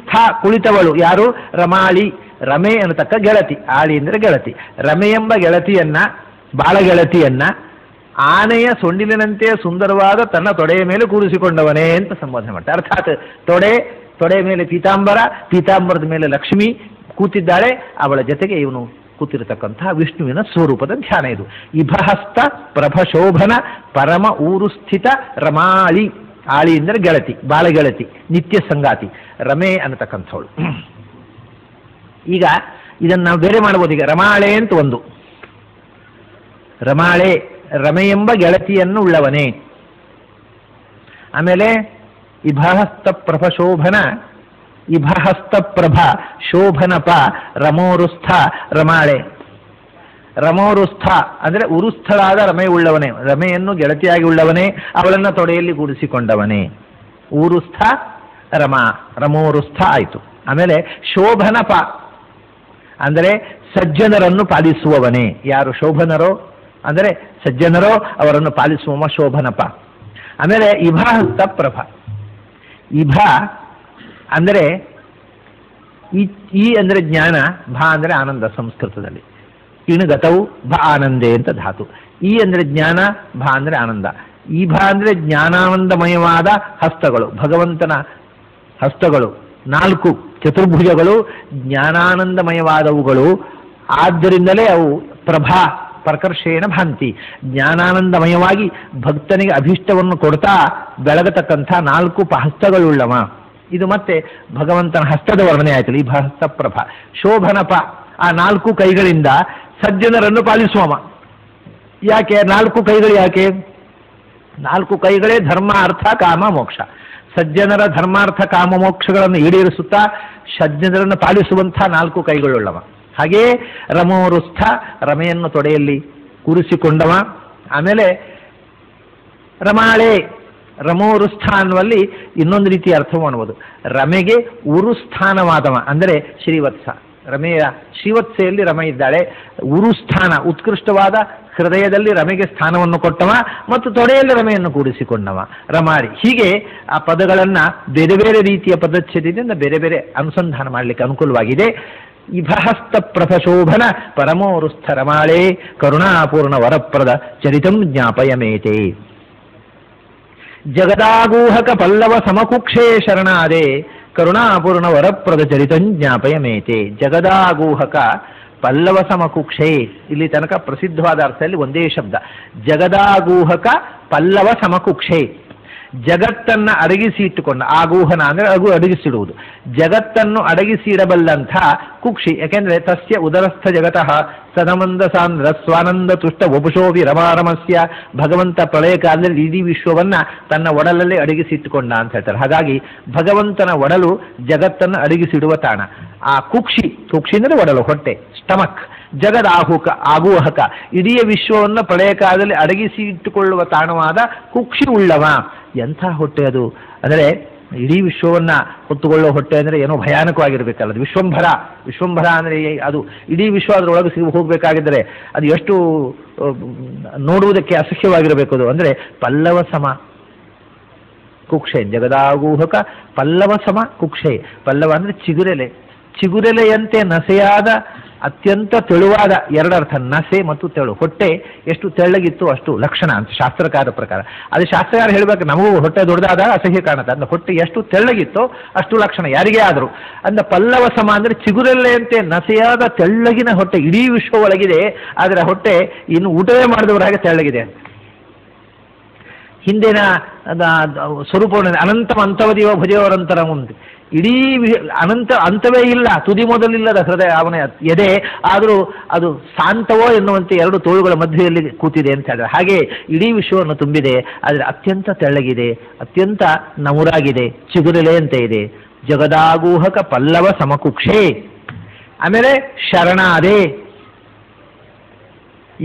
ಕುಳಿತವಳು ಯಾರು? ರಮಾಳಿ, ರಮೆ ಅನ್ನತಕ್ಕ ಗೆಳತಿ. ಆಳಿ ಅಂದರೆ ಗೆಳತಿ. ರಮೆ ಎಂಬ ಗೆಳತಿಯನ್ನ, ಬಾಳ ಗೆಳತಿಯನ್ನ ಆನೆಯ ಸೊಂಡಿಲಿನಂತೆ ಸುಂದರವಾದ ತನ್ನ ತೊಡೆಯ ಮೇಲೆ ಕೂರಿಸಿಕೊಂಡವನೇ ಅಂತ ಸಂಬೋಧನೆ ಮಾಡ್ತಾರೆ. ಅರ್ಥಾತ್ ತೊಡೆಯ ಮೇಲೆ ಪೀತಾಂಬರ, ಪೀತಾಂಬರದ ಮೇಲೆ ಲಕ್ಷ್ಮಿ ಕೂತಿದ್ದಾಳೆ, ಅವಳ ಜೊತೆಗೆ ಇವನು ಕೂತಿರತಕ್ಕಂತಹ ವಿಷ್ಣುವಿನ ಸ್ವರೂಪದ ಧ್ಯಾನ ಇದು. ಇಭಹಸ್ತ ಪ್ರಭಶೋಭನ ಪರಮ ಊರು ಸ್ಥಿತ ರಮಾಳಿ. ಆಳಿ ಅಂದರೆ ಗೆಳತಿ, ಬಾಳಗೆಳತಿ, ನಿತ್ಯ ಸಂಗಾತಿ, ರಮೆ ಅನ್ನತಕ್ಕಂಥವಳು. ಈಗ ಇದನ್ನು ನಾವು ಬೇರೆ ಮಾಡ್ಬೋದು. ಈಗ ರಮಾಳೆ ಅಂತ ಒಂದು, ರಮಾಳೆ ರಮೆ ಎಂಬ ಗೆಳತಿಯನ್ನು ಉಳ್ಳವನೇ. ಆಮೇಲೆ ಇಭಹಸ್ತ ಪ್ರಭಶೋಭನ, ಇಭಹಸ್ತ ಪ್ರಭ ಶೋಭನಪ ರಮೋರುಸ್ಥ ರಮಾಳೆ. ರಮೋರುಸ್ಥ ಅಂದರೆ ಉರುಸ್ಥಳಾದ ರಮೆ ಉಳ್ಳವನೇ, ರಮೆಯನ್ನು ಗೆಳತಿಯಾಗಿ ಉಳ್ಳವನೇ, ಅವಳನ್ನು ತೊಡೆಯಲ್ಲಿ ಕೂಡಿಸಿಕೊಂಡವನೇ. ಊರುಸ್ಥ ರಮಾ, ರಮೋರುಸ್ಥ ಆಯಿತು. ಆಮೇಲೆ ಶೋಭನಪ ಅಂದರೆ ಸಜ್ಜನರನ್ನು ಪಾಲಿಸುವವನೇ. ಯಾರು ಶೋಭನರೋ ಅಂದರೆ ಸಜ್ಜನರೋ ಅವರನ್ನು ಪಾಲಿಸುವ ಶೋಭನಪ. ಆಮೇಲೆ ಇಭಹಸ್ತ ಪ್ರಭ, ಇಭ ಅಂದರೆ ಈ ಅಂದರೆ ಜ್ಞಾನ, ಭ ಅಂದರೆ ಆನಂದ ಸಂಸ್ಕೃತದಲ್ಲಿ. ಇಣಗತವು ಭ ಆನಂದೇ ಅಂತ ಧಾತು. ಈ ಅಂದರೆ ಜ್ಞಾನ, ಭ ಅಂದರೆ ಆನಂದ. ಈ ಭ ಅಂದರೆ ಜ್ಞಾನಾನಂದಮಯವಾದ ಹಸ್ತಗಳು, ಭಗವಂತನ ಹಸ್ತಗಳು 4 ಚತುರ್ಭುಜಗಳು ಜ್ಞಾನಾನಂದಮಯವಾದವುಗಳು. ಆದ್ದರಿಂದಲೇ ಅವು ಪ್ರಭಾ ಪ್ರಕರ್ಷೇಣ ಭಾಂತಿ, ಜ್ಞಾನಾನಂದಮಯವಾಗಿ ಭಕ್ತನಿಗೆ ಅಭೀಷ್ಟವನ್ನು ಕೊಡ್ತಾ ಬೆಳಗತಕ್ಕಂಥ 4 ಹಸ್ತಗಳುಳ್ಳವ. ಇದು ಮತ್ತೆ ಭಗವಂತನ ಹಸ್ತದ ವರ್ಣನೆ ಆಯ್ತಲ್ಲ, ಈ ಹಸ್ತ ಪ್ರಭ. ಶೋಭನಪ ಆ 4 ಕೈಗಳಿಂದ ಸಜ್ಜನರನ್ನು ಪಾಲಿಸುವವ. ಯಾಕೆ 4 ಕೈಗಳು? ಯಾಕೆ 4 ಕೈಗಳೇ ಧರ್ಮ ಅರ್ಥ ಕಾಮ ಮೋಕ್ಷ. ಸಜ್ಜನರ ಧರ್ಮಾರ್ಥ ಕಾಮ ಮೋಕ್ಷಗಳನ್ನು ಈಡೇರಿಸುತ್ತಾ ಸಜ್ಜನರನ್ನು ಪಾಲಿಸುವಂಥ 4 ಕೈಗಳುಳ್ಳವ. ಹಾಗೆಯೇ ರಮೋರುಸ್ಥ, ರಮೆಯನ್ನು ತೊಡೆಯಲ್ಲಿ ಕೂರಿಸಿಕೊಂಡವ. ಆಮೇಲೆ ರಮಾಳೆ, ರಮೋರುಸ್ಥಾ ಅನ್ನುವಲ್ಲಿ ಇನ್ನೊಂದು ರೀತಿಯ ಅರ್ಥ ಮಾಡ್ಬೋದು. ರಮೆಗೆ ಉರುಸ್ಥಾನವಾದವ ಅಂದರೆ ಶ್ರೀವತ್ಸ. ರಮೆಯ ಶ್ರೀವತ್ಸೆಯಲ್ಲಿ ರಮ ಇದ್ದಾಳೆ. ಉರುಸ್ಥಾನ ಉತ್ಕೃಷ್ಟವಾದ ಹೃದಯದಲ್ಲಿ ರಮೆಗೆ ಸ್ಥಾನವನ್ನು ಕೊಟ್ಟವ ಮತ್ತು ತೊಡೆಯಲ್ಲಿ ರಮೆಯನ್ನು ಕೂಡಿಸಿಕೊಂಡವ ರಮಾರಿ. ಹೀಗೆ ಆ ಪದಗಳನ್ನು ಬೇರೆ ಬೇರೆ ರೀತಿಯ ಪದಚ್ಛೇದದಿಂದ ಬೇರೆ ಬೇರೆ ಅನುಸಂಧಾನ ಮಾಡಲಿಕ್ಕೆ ಅನುಕೂಲವಾಗಿದೆ. ಇಭಹಸ್ತ ಪ್ರಭಶೋಭನ ಪರಮೋರುಸ್ಥ ರಮಾಳೇ ಕರುಣಾಪೂರ್ಣ ವರಪ್ರದ ಚರಿತಂ ಜ್ಞಾಪಯಮೇತೆ. ಜಗದಾಗೂಹಕ ಪಲ್ಲವ ಸಮಕುಕ್ಷೇ ಶರಣಾದೆ ಕರುಣಾಪೂರ್ಣ ವರಪ್ರದ ಚರಿತಂ ಜ್ಞಾಪಯಮೇತೆ. ಜಗದಾಗೂಹಕ ಪಲ್ಲವ ಸಮಕುಕ್ಷೇ, ಇಲ್ಲಿ ತನಕ ಪ್ರಸಿದ್ಧವಾದ ಅರ್ಥದಲ್ಲಿ ಒಂದೇ ಶಬ್ದ. ಜಗದಾಗೂಹಕ ಪಲ್ಲವ ಸಮಕುಕ್ಷೇ, ಜಗತ್ತನ್ನು ಅಡಗಿಸಿ ಇಟ್ಟುಕೊಂಡ, ಆಗೂಹನ ಅಂದರೆ ಅಡಗಿಸಿಡುವುದು, ಜಗತ್ತನ್ನು ಅಡಗಿಸಿ ಇಡಬಲ್ಲಂಥ ಕುಕ್ಷಿ. ಯಾಕೆಂದರೆ ತಸ್ಯ ಉದರಸ್ಥ ಜಗತಃ ಸದಮಂದ ಸಾಂದ್ರ ಸ್ವಾನಂದ ತುಷ್ಟ ವಪುಷೋಭಿ ರಮಾರಮಸ್ಯ. ಭಗವಂತ ಪ್ರಳಯ ಕಾಲದಲ್ಲಿ ಇಡೀ ವಿಶ್ವವನ್ನು ತನ್ನ ಒಡಲಲ್ಲೇ ಅಡಗಿಸಿಟ್ಟುಕೊಂಡ ಅಂತ ಹೇಳ್ತಾರೆ. ಹಾಗಾಗಿ ಭಗವಂತನ ಒಡಲು ಜಗತ್ತನ್ನು ಅಡಗಿಸಿಡುವ ತಾಣ. ಆ ಕುಕ್ಷಿ, ಕುಕ್ಷಿ ಅಂದರೆ ಒಡಲು, ಹೊಟ್ಟೆ, ಸ್ಟಮಕ್. ಆಗೂಹಕ ಇಡೀ ವಿಶ್ವವನ್ನು ಪ್ರಳಯ ಕಾಲದಲ್ಲಿ ಅಡಗಿಸಿ ಇಟ್ಟುಕೊಳ್ಳುವ ತಾಣವಾದ ಕುಕ್ಷಿ ಉಳ್ಳವ. ಎಂಥ ಹೊಟ್ಟೆ ಅದು ಅಂದರೆ ಇಡೀ ವಿಶ್ವವನ್ನು ಹೊತ್ತುಕೊಳ್ಳುವ ಹೊಟ್ಟೆ ಅಂದರೆ ಏನೋ ಭಯಾನಕವಾಗಿರಬೇಕಲ್ಲ. ಅದು ವಿಶ್ವಂಭರ. ವಿಶ್ವಂಭರ ಅಂದರೆ ಅದು ಇಡೀ ವಿಶ್ವ ಅದರೊಳಗೆ ಹೋಗಬೇಕಾಗಿದ್ದರೆ ಅದು ಎಷ್ಟು ನೋಡುವುದಕ್ಕೆ ಅಸಹ್ಯವಾಗಿರಬೇಕು. ಅದು ಅಂದರೆ ಪಲ್ಲವ ಸಮ ಕುಕ್ಷೆ. ಜಗದಾಗೂಹಕ ಪಲ್ಲವ ಸಮ ಕುಕ್ಷೆ. ಪಲ್ಲವ ಅಂದರೆ ಚಿಗುರೆಲೆ. ಚಿಗುರೆಲೆಯಂತೆ ನಸೆಯಾದ ಅತ್ಯಂತ ತೆಳುವಾದ, ಎರಡರ್ಥ, ನಸೆ ಮತ್ತು ತೆಳು. ಹೊಟ್ಟೆ ಎಷ್ಟು ತೆಳ್ಳಗಿತ್ತು ಅಷ್ಟು ಲಕ್ಷಣ ಅಂತ ಶಾಸ್ತ್ರಕಾರ ಪ್ರಕಾರ. ಅದು ಶಾಸ್ತ್ರಕಾರ ಹೇಳಬೇಕು, ನಮಗೂ ಹೊಟ್ಟೆ ದೊಡ್ಡದಾದಾಗ ಅಸಹ್ಯ ಕಾಣುತ್ತೆ. ಅಂದ್ರೆ ಹೊಟ್ಟೆ ಎಷ್ಟು ತೆಳ್ಳಗಿತ್ತೋ ಅಷ್ಟು ಲಕ್ಷಣ ಯಾರಿಗೇ ಆದರೂ. ಅಂದ ಪಲ್ಲವ ಸಮ ಅಂದರೆ ಚಿಗುರೆಲೆಯಂತೆ ನಸೆಯಾದ ತೆಳ್ಳಗಿನ ಹೊಟ್ಟೆ ಇಡೀ ವಿಶ್ವ ಒಳಗಿದೆ. ಆದರೆ ಹೊಟ್ಟೆ ಇನ್ನು ಊಟವೇ ಮಾಡಿದವರ ಹಾಗೆ ತೆಳ್ಳಗಿದೆ. ಹಿಂದಿನ ಸ್ವರೂಪವನ್ನು ಅನಂತ ಅಂತವದಿಯೋ ಭುಜಯವರಂತರ ಮುಂದೆ ಇಡೀ ಅಂತವೇ ಇಲ್ಲ, ತುದಿ ಮೊದಲಿಲ್ಲದ ಹೃದಯ ಅವನ ಎದೆ, ಆದರೂ ಅದು ಶಾಂತವೋ ಎನ್ನುವಂತೆ ಎರಡು ತೋಳುಗಳ ಮಧ್ಯೆಯಲ್ಲಿ ಕೂತಿದೆ ಅಂತ ಹೇಳಿದ್ರೆ ಹಾಗೆ ಇಡೀ ವಿಶ್ವವನ್ನು ತುಂಬಿದೆ. ಆದರೆ ಅತ್ಯಂತ ತೆಳ್ಳಗಿದೆ, ಅತ್ಯಂತ ನಮುರಾಗಿದೆ, ಚಿಗುರೆಲೆಯಂತೆ ಇದೆ. ಜಗದಾಗೂಹಕ ಪಲ್ಲವ ಸಮಕುಕ್ಷೇ. ಆಮೇಲೆ ಶರಣಾದೆ.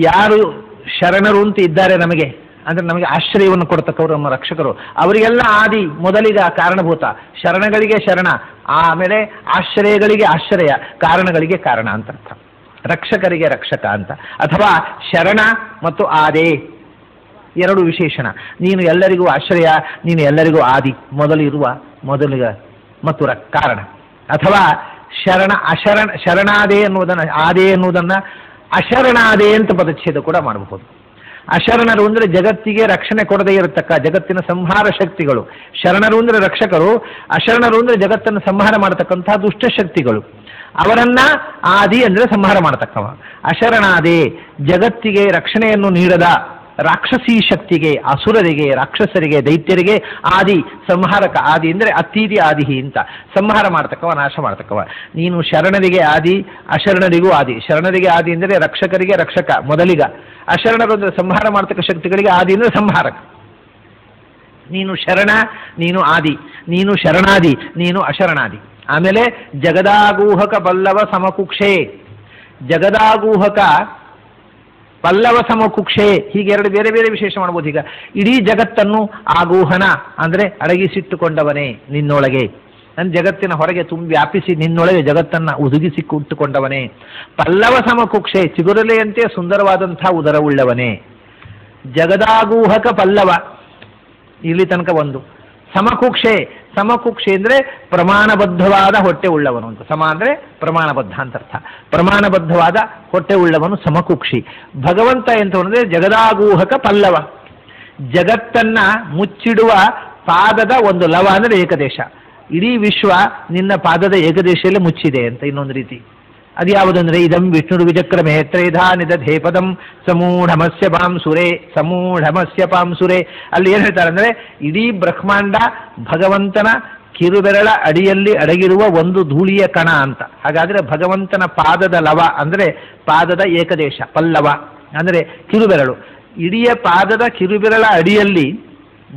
ಯಾರು ಶರಣರು ಅಂತ ಇದ್ದಾರೆ ನಮಗೆ ಅಂದರೆ ನಮಗೆ ಆಶ್ರಯವನ್ನು ಕೊಡ್ತಕ್ಕವರು ನಮ್ಮ ರಕ್ಷಕರು, ಅವರಿಗೆಲ್ಲ ಆದಿ ಮೊದಲಿಗ ಕಾರಣಭೂತ. ಶರಣಗಳಿಗೆ ಶರಣ, ಆಮೇಲೆ ಆಶ್ರಯಗಳಿಗೆ ಆಶ್ರಯ, ಕಾರಣಗಳಿಗೆ ಕಾರಣ ಅಂತ ಅರ್ಥ. ರಕ್ಷಕರಿಗೆ ರಕ್ಷಕ ಅಂತ. ಅಥವಾ ಶರಣ ಮತ್ತು ಆದೆ ಎರಡು ವಿಶೇಷಣ. ನೀನು ಎಲ್ಲರಿಗೂ ಆಶ್ರಯ, ನೀನು ಎಲ್ಲರಿಗೂ ಆದಿ, ಮೊದಲಿರುವ ಮೊದಲಿಗ ಮತ್ತು ಕಾರಣ. ಅಥವಾ ಶರಣಾದೆ ಎನ್ನುವುದನ್ನು, ಆದೆ ಎನ್ನುವುದನ್ನು ಅಶರಣಾದೆ ಅಂತ ಪದಚ್ಛೇದ ಕೂಡ ಮಾಡಬಹುದು. ಅಶರಣರು ಅಂದರೆ ಜಗತ್ತಿಗೆ ರಕ್ಷಣೆ ಕೊಡದೇ ಇರತಕ್ಕ ಜಗತ್ತಿನ ಸಂಹಾರ ಶಕ್ತಿಗಳು. ಶರಣರು ಅಂದರೆ ರಕ್ಷಕರು, ಅಶರಣರು ಅಂದರೆ ಜಗತ್ತನ್ನು ಸಂಹಾರ ಮಾಡತಕ್ಕಂತಹ ದುಷ್ಟಶಕ್ತಿಗಳು. ಅವರನ್ನ ಆದಿ ಅಂದರೆ ಸಂಹಾರ ಮಾಡತಕ್ಕವ. ಅಶರಣಾದೆ ಜಗತ್ತಿಗೆ ರಕ್ಷಣೆಯನ್ನು ನೀಡದ ರಾಕ್ಷಸೀ ಶಕ್ತಿಗೆ, ಅಸುರರಿಗೆ, ರಾಕ್ಷಸರಿಗೆ, ದೈತ್ಯರಿಗೆ ಆದಿ ಸಂಹಾರಕ. ಆದಿ ಅಂದರೆ ಅತೀದಿ ಆದಿಹಿ ಅಂತ, ಸಂಹಾರ ಮಾಡ್ತಕ್ಕವ, ನಾಶ ಮಾಡ್ತಕ್ಕವ. ನೀನು ಶರಣರಿಗೆ ಆದಿ, ಅಶರಣರಿಗೂ ಆದಿ. ಶರಣರಿಗೆ ಆದಿ ಅಂದರೆ ರಕ್ಷಕರಿಗೆ ರಕ್ಷಕ, ಮೊದಲಿಗ. ಅಶರಣರು ಅಂದರೆ ಸಂಹಾರ ಮಾಡ್ತಕ್ಕ ಶಕ್ತಿಗಳಿಗೆ ಆದಿ ಅಂದರೆ ಸಂಹಾರಕ. ನೀನು ಶರಣ, ನೀನು ಆದಿ, ನೀನು ಶರಣಾದಿ, ನೀನು ಅಶರಣಾದಿ. ಆಮೇಲೆ ಜಗದಾಗೂಹಕ ಪಲ್ಲವ ಸಮಕುಕ್ಷೇ. ಜಗದಾಗೂಹಕ ಪಲ್ಲವ ಸಮಕುಕ್ಷೆ, ಹೀಗೆ ಎರಡು ಬೇರೆ ಬೇರೆ ವಿಶೇಷ ಮಾಡ್ಬೋದು. ಈಗ ಇಡೀ ಜಗತ್ತನ್ನು ಆಗೂಹನ ಅಂದರೆ ಅಡಗಿಸಿಟ್ಟುಕೊಂಡವನೇ ನಿನ್ನೊಳಗೆ, ನನ್ನ ಜಗತ್ತಿನ ಹೊರಗೆ ತುಂಬಿ ವ್ಯಾಪಿಸಿ ನಿನ್ನೊಳಗೆ ಜಗತ್ತನ್ನು ಉದುಗಿಸಿ ಕುಟ್ಟುಕೊಂಡವನೇ. ಪಲ್ಲವ ಸಮಕುಕ್ಷೆ ಚಿಗುರಲೆಯಂತೆ ಸುಂದರವಾದಂಥ ಉದರವುಳ್ಳವನೇ. ಜಗದಾಗೂಹಕ ಪಲ್ಲವ ಇಲ್ಲಿ ತನಕ ಒಂದು. ಸಮಕುಕ್ಷೆ, ಸಮಕುಕ್ಷೆ ಅಂದರೆ ಪ್ರಮಾಣಬದ್ಧವಾದ ಹೊಟ್ಟೆ ಉಳ್ಳವನು ಅಂತ. ಸಮ ಅಂದರೆ ಪ್ರಮಾಣಬದ್ಧ ಅಂತ ಅರ್ಥ. ಪ್ರಮಾಣಬದ್ಧವಾದ ಹೊಟ್ಟೆ ಉಳ್ಳವನು ಸಮಕುಕ್ಷಿ. ಭಗವಂತ ಎಂತಂದರೆ ಜಗದಾಗೂಹಕ ಪಲ್ಲವ, ಜಗತ್ತನ್ನ ಮುಚ್ಚಿಡುವ ಪಾದದ ಒಂದು ಲವ ಅಂದರೆ ಏಕದೇಶ. ಇಡೀ ವಿಶ್ವ ನಿನ್ನ ಪಾದದ ಏಕದೇಶದಲ್ಲಿ ಮುಚ್ಚಿದೆ ಅಂತ ಇನ್ನೊಂದು ರೀತಿ. ಅದು ಯಾವುದಂದ್ರೆ ಇದಂ ವಿಷ್ಣು ವಿಚಕ್ರಮೇ ತ್ರೈಧಾ ನಿದಧೇ ಪದಂ ಸಮೂಢಮಸ್ಯ ಪಾಂಸುರೆ, ಸಮೂಢಮಸ್ಯ ಪಾಂಸುರೆ. ಅಲ್ಲಿ ಏನು ಹೇಳ್ತಾರೆ ಅಂದರೆ ಇಡೀ ಬ್ರಹ್ಮಾಂಡ ಭಗವಂತನ ಕಿರುಬೆರಳ ಅಡಿಯಲ್ಲಿ ಅಡಗಿರುವ ಒಂದು ಧೂಳಿಯ ಕಣ ಅಂತ. ಹಾಗಾದರೆ ಭಗವಂತನ ಪಾದದ ಲವ ಅಂದರೆ ಪಾದದ ಏಕದೇಶ, ಪಲ್ಲವ ಅಂದರೆ ಕಿರುಬೆರಳು. ಇಡೀ ಪಾದದ ಕಿರುಬೆರಳ ಅಡಿಯಲ್ಲಿ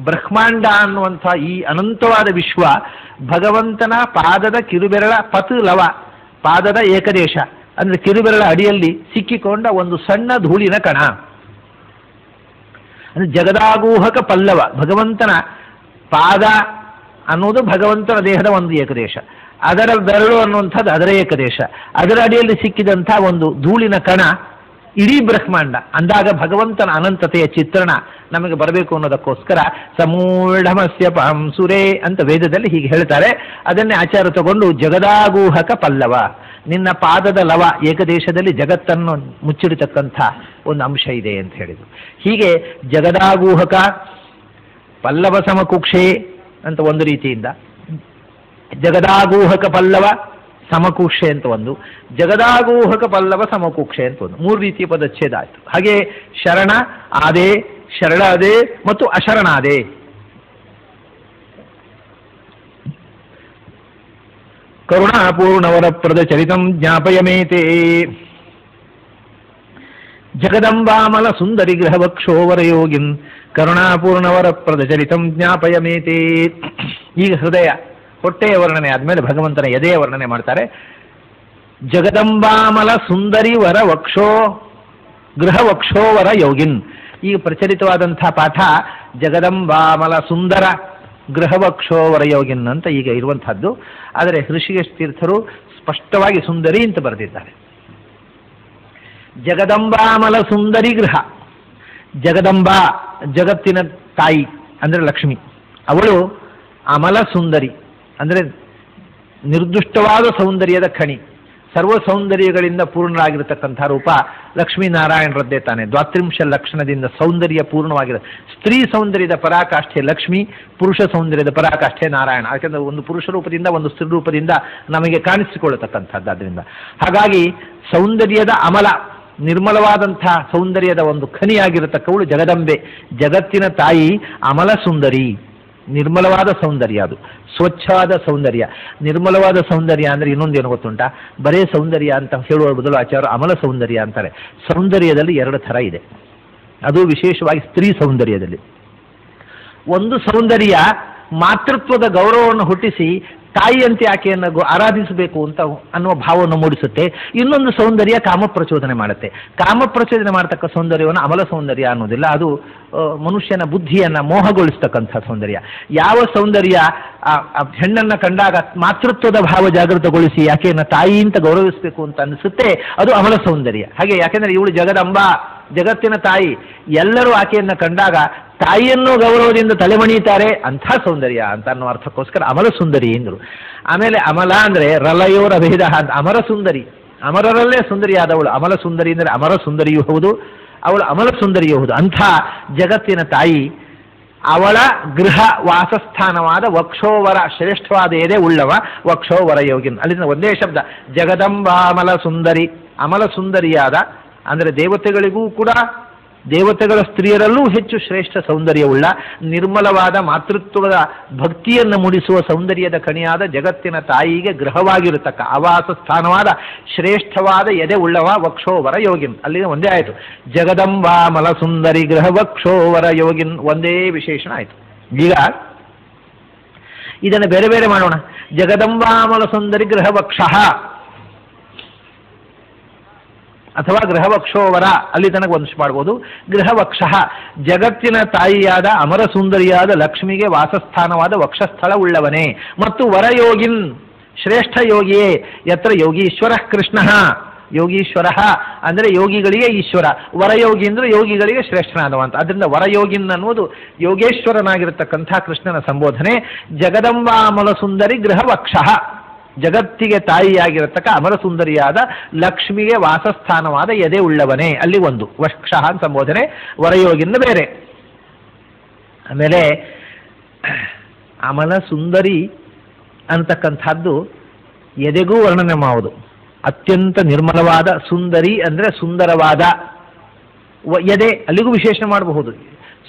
ಬ್ರಹ್ಮಾಂಡ ಅನ್ನುವಂಥ ಈ ಅನಂತವಾದ ವಿಶ್ವ ಭಗವಂತನ ಪಾದದ ಕಿರುಬೆರಳ ಪತು ಲವ, ಪಾದದ ಏಕದೇಶ ಅಂದರೆ ಕಿರುಬೆರಳ ಅಡಿಯಲ್ಲಿ ಸಿಕ್ಕಿಕೊಂಡ ಒಂದು ಸಣ್ಣ ಧೂಳಿನ ಕಣ. ಅಂದರೆ ಜಗದಾಗೂಹಕ ಪಲ್ಲವ, ಭಗವಂತನ ಪಾದ ಅನ್ನೋದು ಭಗವಂತನ ದೇಹದ ಒಂದು ಏಕದೇಶ, ಅದರ ಬೆರಳು ಅನ್ನುವಂಥದ್ದು ಅದರ ಏಕದೇಶ, ಅದರ ಅಡಿಯಲ್ಲಿ ಸಿಕ್ಕಿದಂಥ ಒಂದು ಧೂಳಿನ ಕಣ ಇಡೀ ಬ್ರಹ್ಮಾಂಡ ಅಂದಾಗ ಭಗವಂತನ ಅನಂತತೆಯ ಚಿತ್ರಣ ನಮಗೆ ಬರಬೇಕು ಅನ್ನೋದಕ್ಕೋಸ್ಕರ ಸಮೂಢಮಸ್ಯ ಪಾಂಸುರೇ ಅಂತ ವೇದದಲ್ಲಿ ಹೀಗೆ ಹೇಳ್ತಾರೆ. ಅದನ್ನೇ ಆಚಾರ ತಗೊಂಡು ಜಗದಾಗೂಹಕ ಪಲ್ಲವ, ನಿನ್ನ ಪಾದದ ಲವ ಏಕದೇಶದಲ್ಲಿ ಜಗತ್ತನ್ನು ಮುಚ್ಚಿಡತಕ್ಕಂಥ ಒಂದು ಅಂಶ ಇದೆ ಅಂತ ಹೇಳಿದರು. ಹೀಗೆ ಜಗದಾಗೂಹಕ ಪಲ್ಲವ ಸಮಕುಕ್ಷೆ ಅಂತ ಒಂದು ರೀತಿಯಿಂದ, ಜಗದಾಗೂಹಕ ಪಲ್ಲವ ಸಮಕುಕ್ಷೆ ಅಂತ ಒಂದು, ಜಗದಾಗೂಹಕ ಪಲ್ಲವ ಸಮಕುಕ್ಷೆ ಅಂತ ಒಂದು, ಮೂರು ರೀತಿಯ ಪದಚ್ಛೇದ ಆಯಿತು. ಹಾಗೆ ಶರಣ ಆದೆ, ಶರಣಾದೆ ಮತ್ತು ಅಶರಣಾದೆ. ಕರುಣಾಪೂರ್ಣವರ ಪ್ರದ ಚರಿತಂ ಜ್ಞಾಪಯಮೇತೆ ಜಗದಂಬಾಮಲ ಸುಂದರಿ ಗೃಹವಕ್ಷೋವರ ಯೋಗಿನ್ ಕರುಣಾಪೂರ್ಣವರ ಪ್ರದ ಚರಿತಂ ಜ್ಞಾಪಯಮೇತೆ. ಈಗ ಹೃದಯ ಹೊಟ್ಟೆಯ ವರ್ಣನೆ ಆದಮೇಲೆ ಭಗವಂತನ ಎದೆಯ ವರ್ಣನೆ ಮಾಡ್ತಾರೆ. ಜಗದಂಬಾಮಲ ಸುಂದರಿ ವರ ವಕ್ಷೋ ಗೃಹವಕ್ಷೋವರ ಯೋಗಿನ್. ಈಗ ಪ್ರಚಲಿತವಾದಂಥ ಪಾಠ ಜಗದಂಬಾಮಲ ಸುಂದರ ಗೃಹವಕ್ಷೋವರ ಯೋಗಿನ್ ಅಂತ ಈಗ ಇರುವಂಥದ್ದು. ಆದರೆ ಹೃಷಿಕೇಶ ತೀರ್ಥರು ಸ್ಪಷ್ಟವಾಗಿ ಸುಂದರಿ ಅಂತ ಬರೆದಿದ್ದಾರೆ. ಜಗದಂಬಾಮಲ ಸುಂದರಿ ಗೃಹ, ಜಗದಂಬಾ ಜಗತ್ತಿನ ತಾಯಿ ಅಂದರೆ ಲಕ್ಷ್ಮಿ, ಅವಳು ಅಮಲ ಸುಂದರಿ ಅಂದರೆ ನಿರ್ದುಷ್ಟವಾದ ಸೌಂದರ್ಯದ ಖಣಿ, ಸರ್ವ ಸೌಂದರ್ಯಗಳಿಂದ ಪೂರ್ಣರಾಗಿರತಕ್ಕಂಥ ರೂಪ ಲಕ್ಷ್ಮೀನಾರಾಯಣರದ್ದೇ ತಾನೆ. ದ್ವಾತ್ರಿಂಶ ಲಕ್ಷಣದಿಂದ ಸೌಂದರ್ಯ ಪೂರ್ಣವಾಗಿರೋ ಸ್ತ್ರೀ ಸೌಂದರ್ಯದ ಪರಾಕಾಷ್ಠೆ ಲಕ್ಷ್ಮಿ, ಪುರುಷ ಸೌಂದರ್ಯದ ಪರಾಕಾಷ್ಠೆ ನಾರಾಯಣ. ಯಾಕೆಂದರೆ ಒಂದು ಪುರುಷ ರೂಪದಿಂದ ಒಂದು ಸ್ತ್ರೀ ರೂಪದಿಂದ ನಮಗೆ ಕಾಣಿಸಿಕೊಳ್ಳತಕ್ಕಂಥದ್ದು. ಆದ್ದರಿಂದ ಹಾಗಾಗಿ ಸೌಂದರ್ಯದ ಅಮಲ, ನಿರ್ಮಲವಾದಂಥ ಸೌಂದರ್ಯದ ಒಂದು ಖನಿಯಾಗಿರತಕ್ಕವಳು ಜಗದಂಬೆ, ಜಗತ್ತಿನ ತಾಯಿ ಅಮಲ ಸುಂದರಿ. ನಿರ್ಮಲವಾದ ಸೌಂದರ್ಯ, ಅದು ಸ್ವಚ್ಛವಾದ ಸೌಂದರ್ಯ. ನಿರ್ಮಲವಾದ ಸೌಂದರ್ಯ ಅಂದರೆ ಇನ್ನೊಂದೇನು ಗೊತ್ತುಂಟಾ? ಬರೇ ಸೌಂದರ್ಯ ಅಂತ ಹೇಳುವ ಬದಲು ಆಚಾರ್ಯರು ಅಮಲ ಸೌಂದರ್ಯ ಅಂತಾರೆ. ಸೌಂದರ್ಯದಲ್ಲಿ ಎರಡು ಥರ ಇದೆ, ಅದು ವಿಶೇಷವಾಗಿ ಸ್ತ್ರೀ ಸೌಂದರ್ಯದಲ್ಲಿ. ಒಂದು ಸೌಂದರ್ಯ ಮಾತೃತ್ವದ ಗೌರವವನ್ನು ಹುಟ್ಟಿಸಿ ತಾಯಿಯಂತೆ ಆಕೆಯನ್ನು ಆರಾಧಿಸಬೇಕು ಅಂತ ಅನ್ನುವ ಭಾವವನ್ನು ಮೂಡಿಸುತ್ತೆ. ಇನ್ನೊಂದು ಸೌಂದರ್ಯ ಕಾಮ ಪ್ರಚೋದನೆ ಮಾಡುತ್ತೆ. ಕಾಮ ಪ್ರಚೋದನೆ ಮಾಡತಕ್ಕ ಸೌಂದರ್ಯವನ್ನು ಅಮಲ ಸೌಂದರ್ಯ ಅನ್ನೋದಿಲ್ಲ, ಅದು ಮನುಷ್ಯನ ಬುದ್ಧಿಯನ್ನು ಮೋಹಗೊಳಿಸ್ತಕ್ಕಂಥ ಸೌಂದರ್ಯ. ಯಾವ ಸೌಂದರ್ಯ ಹೆಣ್ಣನ್ನು ಕಂಡಾಗ ಮಾತೃತ್ವದ ಭಾವ ಜಾಗೃತಗೊಳಿಸಿ ಆಕೆಯನ್ನು ತಾಯಿ ಅಂತ ಗೌರವಿಸಬೇಕು ಅಂತ ಅನಿಸುತ್ತೆ, ಅದು ಅಮಲ ಸೌಂದರ್ಯ. ಹಾಗೆ ಯಾಕೆಂದರೆ ಇವಳು ಜಗದಂಬ, ಜಗತ್ತಿನ ತಾಯಿ, ಎಲ್ಲರೂ ಆಕೆಯನ್ನು ಕಂಡಾಗ ತಾಯಿಯನ್ನು ಗೌರವದಿಂದ ತಲೆಮಣಿಯುತ್ತಾರೆ, ಅಂಥ ಸೌಂದರ್ಯ ಅಂತ ಅನ್ನೋ ಅರ್ಥಕ್ಕೋಸ್ಕರ ಅಮಲ ಸುಂದರಿ ಎಂದರು. ಆಮೇಲೆ ಅಮಲ ಅಂದರೆ ರಲಯೋರ ಭೇದ ಅಂತ, ಅಮರ ಸುಂದರಿ, ಅಮರರಲ್ಲೇ ಸುಂದರಿಯಾದವಳು ಅಮಲ ಸುಂದರಿ ಅಂದರೆ ಅಮರ ಸುಂದರಿಯೂ ಹೌದು, ಅವಳು ಅಮಲ ಸುಂದರಿಯೂ ಹೌದು. ಅಂಥ ಜಗತ್ತಿನ ತಾಯಿ, ಅವಳ ಗೃಹ ವಾಸಸ್ಥಾನವಾದ ವಕ್ಷೋವರ ಶ್ರೇಷ್ಠವಾದ ಎದೆ ಉಳ್ಳವ ವಕ್ಷೋವರ ಯೋಗಿನ್. ಅಲ್ಲಿಂದ ಒಂದೇ ಶಬ್ದ ಜಗದಂಬಾಮಲ ಸುಂದರಿ, ಅಮಲ ಸುಂದರಿಯಾದ ಅಂದರೆ ದೇವತೆಗಳಿಗೂ ಕೂಡ, ದೇವತೆಗಳ ಸ್ತ್ರೀಯರಲ್ಲೂ ಹೆಚ್ಚು ಶ್ರೇಷ್ಠ ಸೌಂದರ್ಯವುಳ್ಳ, ನಿರ್ಮಲವಾದ ಮಾತೃತ್ವದ ಭಕ್ತಿಯನ್ನು ಮೂಡಿಸುವ ಸೌಂದರ್ಯದ ಕಣಿಯಾದ ಜಗತ್ತಿನ ತಾಯಿಗೆ ಗೃಹವಾಗಿರತಕ್ಕ ಆವಾಸ ಸ್ಥಾನವಾದ ಶ್ರೇಷ್ಠವಾದ ಎದೆ ಉಳ್ಳವ ವಕ್ಷೋವರ ಯೋಗಿನ್. ಅಲ್ಲಿನ ಒಂದೇ ಆಯಿತು, ಜಗದಂಬಾಮಲ ಸುಂದರಿ ಗೃಹ ವಕ್ಷೋವರ ಯೋಗಿನ್, ಒಂದೇ ವಿಶೇಷಣ ಆಯಿತು. ಈಗ ಇದನ್ನು ಬೇರೆ ಬೇರೆ ಮಾಡೋಣ. ಜಗದಂಬಾಮಲ ಸುಂದರಿ ಗೃಹ ವಕ್ಷಃ ಅಥವಾ ಗೃಹವಕ್ಷೋವರ, ಅಲ್ಲಿ ತನಕ ಒಂದು ಮಾಡ್ಬೋದು. ಗೃಹವಕ್ಷಃ ಜಗತ್ತಿನ ತಾಯಿಯಾದ ಅಮರ ಸುಂದರಿಯಾದ ಲಕ್ಷ್ಮಿಗೆ ವಾಸಸ್ಥಾನವಾದ ವಕ್ಷಸ್ಥಳ ಉಳ್ಳವನೇ, ಮತ್ತು ವರಯೋಗಿನ್ ಶ್ರೇಷ್ಠ ಯೋಗಿಯೇ, ಯತ್ರ ಯೋಗೀಶ್ವರ ಕೃಷ್ಣ, ಯೋಗೀಶ್ವರ ಅಂದರೆ ಯೋಗಿಗಳಿಗೆ ಈಶ್ವರ, ವರಯೋಗಿ ಅಂದರೆ ಯೋಗಿಗಳಿಗೆ ಶ್ರೇಷ್ಠನಾದವಂತ. ಅದರಿಂದ ವರಯೋಗಿನ್ ಅನ್ನುವುದು ಯೋಗೇಶ್ವರನಾಗಿರತಕ್ಕಂಥ ಕೃಷ್ಣನ ಸಂಬೋಧನೆ. ಜಗದಂಬಾಮಲ ಸುಂದರಿ ಗೃಹವಕ್ಷಃ, ಜಗತ್ತಿಗೆ ತಾಯಿಯಾಗಿರತಕ್ಕ ಅಮರ ಸುಂದರಿಯಾದ ಲಕ್ಷ್ಮಿಗೆ ವಾಸಸ್ಥಾನವಾದ ಎದೆ ಉಳ್ಳವನೇ, ಅಲ್ಲಿ ಒಂದು ವಕ್ಷಃ ಸಂಬೋಧನೆ, ವರಯೋಗಿಂದ ಬೇರೆ. ಆಮೇಲೆ ಅಮಲ ಸುಂದರಿ ಅಂತಕ್ಕಂಥದ್ದು ಎದೆಗೂ ವರ್ಣನೆ ಮಾಡುವುದು. ಅತ್ಯಂತ ನಿರ್ಮಲವಾದ ಸುಂದರಿ ಅಂದರೆ ಸುಂದರವಾದ ಎದೆ, ಅಲ್ಲಿಗೂ ವಿಶೇಷಣ ಮಾಡಬಹುದು.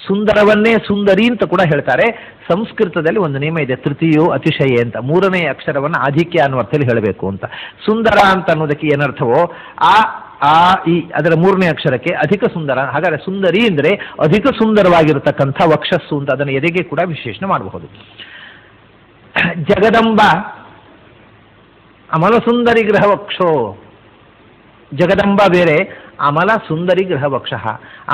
ಸುಂದರವನ್ನೇ ಸುಂದರಿ ಅಂತ ಕೂಡ ಹೇಳ್ತಾರೆ. ಸಂಸ್ಕೃತದಲ್ಲಿ ಒಂದು ನಿಯಮ ಇದೆ, ತೃತೀಯೋ ಅತಿಶಯ ಅಂತ, ಮೂರನೇ ಅಕ್ಷರವನ್ನು ಆಧಿಕ್ಯ ಅನ್ನೋ ಅರ್ಥದಲ್ಲಿ ಹೇಳಬೇಕು ಅಂತ. ಸುಂದರ ಅಂತ ಅನ್ನೋದಕ್ಕೆ ಏನರ್ಥವೋ ಆ ಈ ಅದರ ಮೂರನೇ ಅಕ್ಷರಕ್ಕೆ ಅಧಿಕ ಸುಂದರ. ಹಾಗಾದರೆ ಸುಂದರಿ ಅಂದರೆ ಅಧಿಕ ಸುಂದರವಾಗಿರತಕ್ಕಂಥ ವಕ್ಷಸ್ಸು ಅಂತ ಅದನ್ನು ಎದೆಗೆ ಕೂಡ ವಿಶೇಷಣ ಮಾಡಬಹುದು. ಜಗದಂಬ ಅಮಲ ಸುಂದರಿ ಗೃಹವಕ್ಷೋ, ಜಗದಂಬ ಬೇರೆ, ಅಮಲ ಸುಂದರಿ ಗೃಹ ವಕ್ಷ,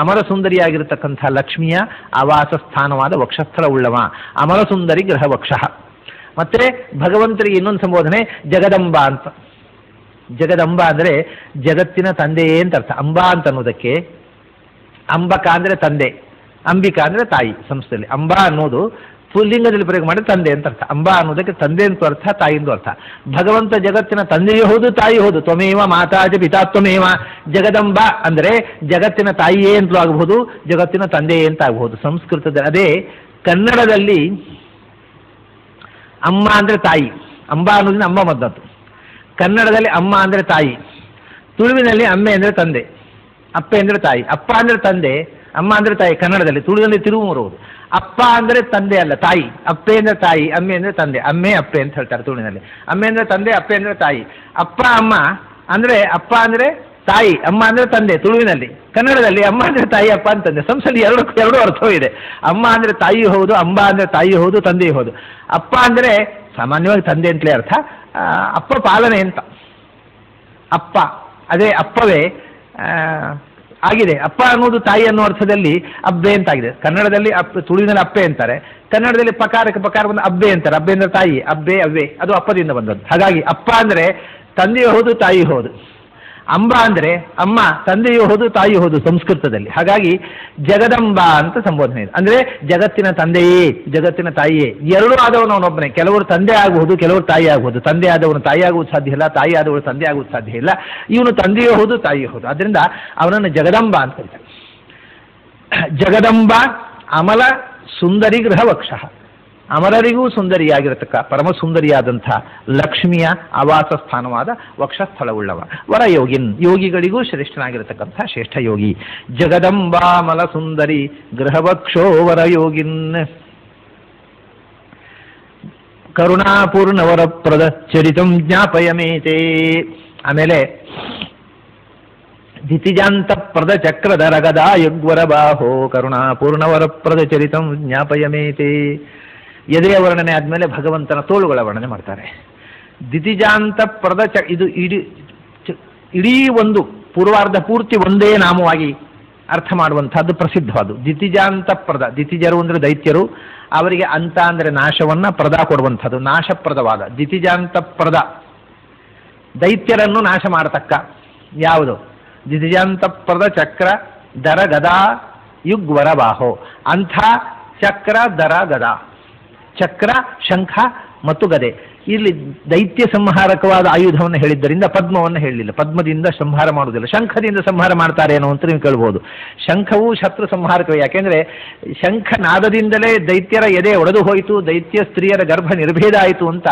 ಅಮಲ ಸುಂದರಿಯಾಗಿರತಕ್ಕಂಥ ಲಕ್ಷ್ಮಿಯ ಆವಾಸ ಸ್ಥಾನವಾದ ವಕ್ಷಸ್ಥಳ ಉಳ್ಳವ ಅಮಲ ಸುಂದರಿ ಗೃಹ ವಕ್ಷ. ಮತ್ತೆ ಭಗವಂತರಿಗೆ ಇನ್ನೊಂದು ಸಂಬೋಧನೆ ಜಗದಂಬ ಅಂತ. ಜಗದಂಬ ಅಂದರೆ ಜಗತ್ತಿನ ತಂದೆಯೇ ಅಂತ ಅರ್ಥ. ಅಂಬಾ ಅಂತ ಅನ್ನೋದಕ್ಕೆ, ಅಂಬಕ ಅಂದರೆ ತಂದೆ, ಅಂಬಿಕಾ ಅಂದರೆ ತಾಯಿ. ಸಂಸ್ಥೆಯಲ್ಲಿ ಅಂಬಾ ಅನ್ನೋದು ಪುಲ್ಲಿಂಗದಲ್ಲಿ ಪ್ರಯೋಗ ಮಾಡಿ ತಂದೆ ಅಂತ ಅರ್ಥ. ಅಂಬಾ ಅನ್ನೋದಕ್ಕೆ ತಂದೆ ಅಂತ ಅರ್ಥ, ತಾಯಿ ಎಂದು ಅರ್ಥ. ಭಗವಂತ ಜಗತ್ತಿನ ತಂದೆಯೂ ಹೌದು, ತಾಯಿ ಹೌದು. ತ್ವಮೇವ ಮಾತಾಜ ಪಿತಾ ತ್ವಮೇವ. ಜಗದಂಬ ಅಂದರೆ ಜಗತ್ತಿನ ತಾಯಿಯೇ ಅಂತಲೂ ಆಗಬಹುದು, ಜಗತ್ತಿನ ತಂದೆಯೇ ಅಂತ ಆಗಬಹುದು ಸಂಸ್ಕೃತದಲ್ಲಿ. ಅದೇ ಕನ್ನಡದಲ್ಲಿ ಅಮ್ಮ ಅಂದರೆ ತಾಯಿ, ಅಂಬಾ ಅನ್ನೋದಿನ ಅಮ್ಮ ಮದ್ದತ್ತು. ಕನ್ನಡದಲ್ಲಿ ಅಮ್ಮ ಅಂದರೆ ತಾಯಿ, ತುಳುವಿನಲ್ಲಿ ಅಮ್ಮೆ ಅಂದರೆ ತಂದೆ, ಅಪ್ಪೆ ಅಂದರೆ ತಾಯಿ. ಅಪ್ಪ ಅಂದರೆ ತಂದೆ, ಅಮ್ಮ ಅಂದರೆ ತಾಯಿ ಕನ್ನಡದಲ್ಲಿ. ತುಳುವಿನಲ್ಲಿ ತಿರುವು ಮುರುವುದು. ಅಪ್ಪ ಅಂದರೆ ತಂದೆ ಅಲ್ಲ, ತಾಯಿ. ಅಪ್ಪೆ ಅಂದರೆ ತಾಯಿ, ಅಮ್ಮೆ ಅಂದರೆ ತಂದೆ. ಅಮ್ಮೆ ಅಪ್ಪೆ ಅಂತ ಹೇಳ್ತಾರೆ ತುಳುವಿನಲ್ಲಿ. ಅಮ್ಮೆ ಅಂದರೆ ತಂದೆ, ಅಪ್ಪೆ ಅಂದರೆ ತಾಯಿ. ಅಪ್ಪ ಅಮ್ಮ ಅಂದರೆ ಅಪ್ಪ ಅಂದರೆ ತಾಯಿ, ಅಮ್ಮ ಅಂದರೆ ತಂದೆ ತುಳುವಿನಲ್ಲಿ. ಕನ್ನಡದಲ್ಲಿ ಅಮ್ಮ ಅಂದರೆ ತಾಯಿ, ಅಪ್ಪ ಅಂತ ತಂದೆ. ಸಂಸ್ಥೆಯಲ್ಲಿ ಎರಡು ಅರ್ಥವೂ ಇದೆ. ಅಮ್ಮ ಅಂದರೆ ತಾಯಿಯೂ ಹೌದು, ಅಂಬ ಅಂದರೆ ತಾಯಿಯೂ ಹೌದು, ತಂದೆಯೂ ಹೌದು. ಅಪ್ಪ ಅಂದರೆ ಸಾಮಾನ್ಯವಾಗಿ ತಂದೆ ಅಂತಲೇ ಅರ್ಥ. ಅಪ್ಪ ಪಾಲನೆ ಅಂತ ಅಪ್ಪ, ಅದೇ ಅಪ್ಪವೇ ಆಗಿದೆ. ಅಪ್ಪ ಅನ್ನೋದು ತಾಯಿ ಅನ್ನೋ ಅರ್ಥದಲ್ಲಿ ಅಬ್ಬೆ ಅಂತಾಗಿದೆ. ಕನ್ನಡದಲ್ಲಿ ತುಳುವಿನಲ್ಲಿ ಅಪ್ಪೆ ಅಂತಾರೆ, ಕನ್ನಡದಲ್ಲಿ ಪಕಾರಕ್ಕೆ ಪಕಾರ ಬಂದು ಅಬ್ಬೆ ಅಂತಾರೆ. ಅಬ್ಬೆ ಅಂದರೆ ತಾಯಿ, ಅಬ್ಬೆ ಅವ್ವೆ, ಅದು ಅಪ್ಪದಿಂದ ಬಂದದ್ದು. ಹಾಗಾಗಿ ಅಪ್ಪ ಅಂದರೆ ತಂದೆಯೂ ಹೌದು, ತಾಯಿಯೂ ಹೌದು. ಅಂಬ ಅಂದರೆ ಅಮ್ಮ, ತಂದೆಯೂ ಹೌದು, ತಾಯಿಯೂ ಹೌದು ಸಂಸ್ಕೃತದಲ್ಲಿ. ಹಾಗಾಗಿ ಜಗದಂಬ ಅಂತ ಸಂಬೋಧನೆ ಇದೆ. ಅಂದರೆ ಜಗತ್ತಿನ ತಂದೆಯೇ, ಜಗತ್ತಿನ ತಾಯಿಯೇ, ಎರಡೂ ಆದವನು ಅವನೊಬ್ಬನೇ. ಕೆಲವರು ತಂದೆ ಆಗಬಹುದು, ಕೆಲವರು ತಾಯಿ ಆಗಬಹುದು. ತಂದೆ ಆದವನು ತಾಯಿ ಆಗುವುದು ಸಾಧ್ಯ ಇಲ್ಲ, ತಾಯಿ ಆದವಳು ತಂದೆ ಆಗುವುದು ಸಾಧ್ಯ ಇಲ್ಲ. ಇವನು ತಂದೆಯೂ ಹೌದು, ತಾಯಿಯೂ ಹೌದು. ಅದರಿಂದ ಅವನನ್ನು ಜಗದಂಬ ಅಂತ ಕರೀತಾರೆ. ಜಗದಂಬ ಅಮಲ ಸುಂದರಿ ಗೃಹ ವಕ್ಷ, ಅಮರರಿಗೂ ಸುಂದರಿಯಾಗಿರತಕ್ಕ ಪರಮ ಸುಂದರಿಯಾದಂಥ ಲಕ್ಷ್ಮಿಯ ಆವಾಸ ಸ್ಥಾನವಾದ ವಕ್ಷಸ್ಥಳವುಳ್ಳವ. ವರಯೋಗಿನ್, ಯೋಗಿಗಳಿಗೂ ಶ್ರೇಷ್ಠನಾಗಿರತಕ್ಕಂಥ ಶ್ರೇಷ್ಠ ಯೋಗಿ. ಜಗದಂಬಾಮಲ ಸುಂದರಿ ಗೃಹವಕ್ಷೋ ವರಯೋಗಿನ್. ಕರುಣಾಪೂರ್ಣವರಪ್ರದ ಚರಿತಂ ಜ್ಞಾಪಯಮೇತೆ. ಆಮೇಲೆ ದಿತಿಜಾಂತಪ್ರದ ಚಕ್ರಧರ ಗದಾ ಯುಗ್ವರ ಬಾಹೋ ಕರುಣಾಪೂರ್ಣವರಪ್ರದ ಚರಿತಂ ಜ್ಞಾಪಯಮೇತೆ. ಎದೆಯ ವರ್ಣನೆ ಆದಮೇಲೆ ಭಗವಂತನ ತೋಳುಗಳ ವರ್ಣನೆ ಮಾಡ್ತಾರೆ. ದಿತಿಜಾಂತ ಪ್ರದ ಇದು ಇಡೀ ಒಂದು ಪೂರ್ವಾರ್ಧ ಪೂರ್ತಿ ಒಂದೇ ನಾಮವಾಗಿ ಅರ್ಥ ಮಾಡುವಂಥದ್ದು ಪ್ರಸಿದ್ಧವಾದು. ದಿತಿಜಾಂತ ಪ್ರದ, ದಿತಿಜರು ಅಂದರೆ ದೈತ್ಯರು, ಅವರಿಗೆ ಅಂತ ಅಂದರೆ ನಾಶವನ್ನು, ಪ್ರದ ಕೊಡುವಂಥದ್ದು, ನಾಶಪ್ರದವಾದ. ದಿತಿಜಾಂತ ಪ್ರದ, ದೈತ್ಯರನ್ನು ನಾಶ ಮಾಡತಕ್ಕ ಯಾವುದು? ದಿತಿಜಾಂತ ಪ್ರದ ಚಕ್ರ ದರ ಗದಾ ಯುಗ್ವರ ಬಾಹೋ. ಅಂಥ ಚಕ್ರ ದರ ಗದಾ, ಚಕ್ರ ಶಂಖ ಮತ್ತು ಗದೆ. ಇಲ್ಲಿ ದೈತ್ಯ ಸಂಹಾರಕವಾದ ಆಯುಧವನ್ನು ಹೇಳಿದ್ದರಿಂದ ಪದ್ಮವನ್ನು ಹೇಳಲಿಲ್ಲ. ಪದ್ಮದಿಂದ ಸಂಹಾರ ಮಾಡುವುದಿಲ್ಲ, ಶಂಖದಿಂದ ಸಂಹಾರ ಮಾಡ್ತಾರೆ ಏನೋ ಅಂತ ನೀವು ಕೇಳ್ಬೋದು. ಶಂಖವು ಶತ್ರು ಸಂಹಾರಕವೇ. ಯಾಕೆಂದರೆ ಶಂಖನಾದದಿಂದಲೇ ದೈತ್ಯರ ಎದೆ ಒಡೆದು ಹೋಯಿತು, ದೈತ್ಯ ಸ್ತ್ರೀಯರ ಗರ್ಭ ನಿರ್ಭೇದ ಆಯಿತು ಅಂತ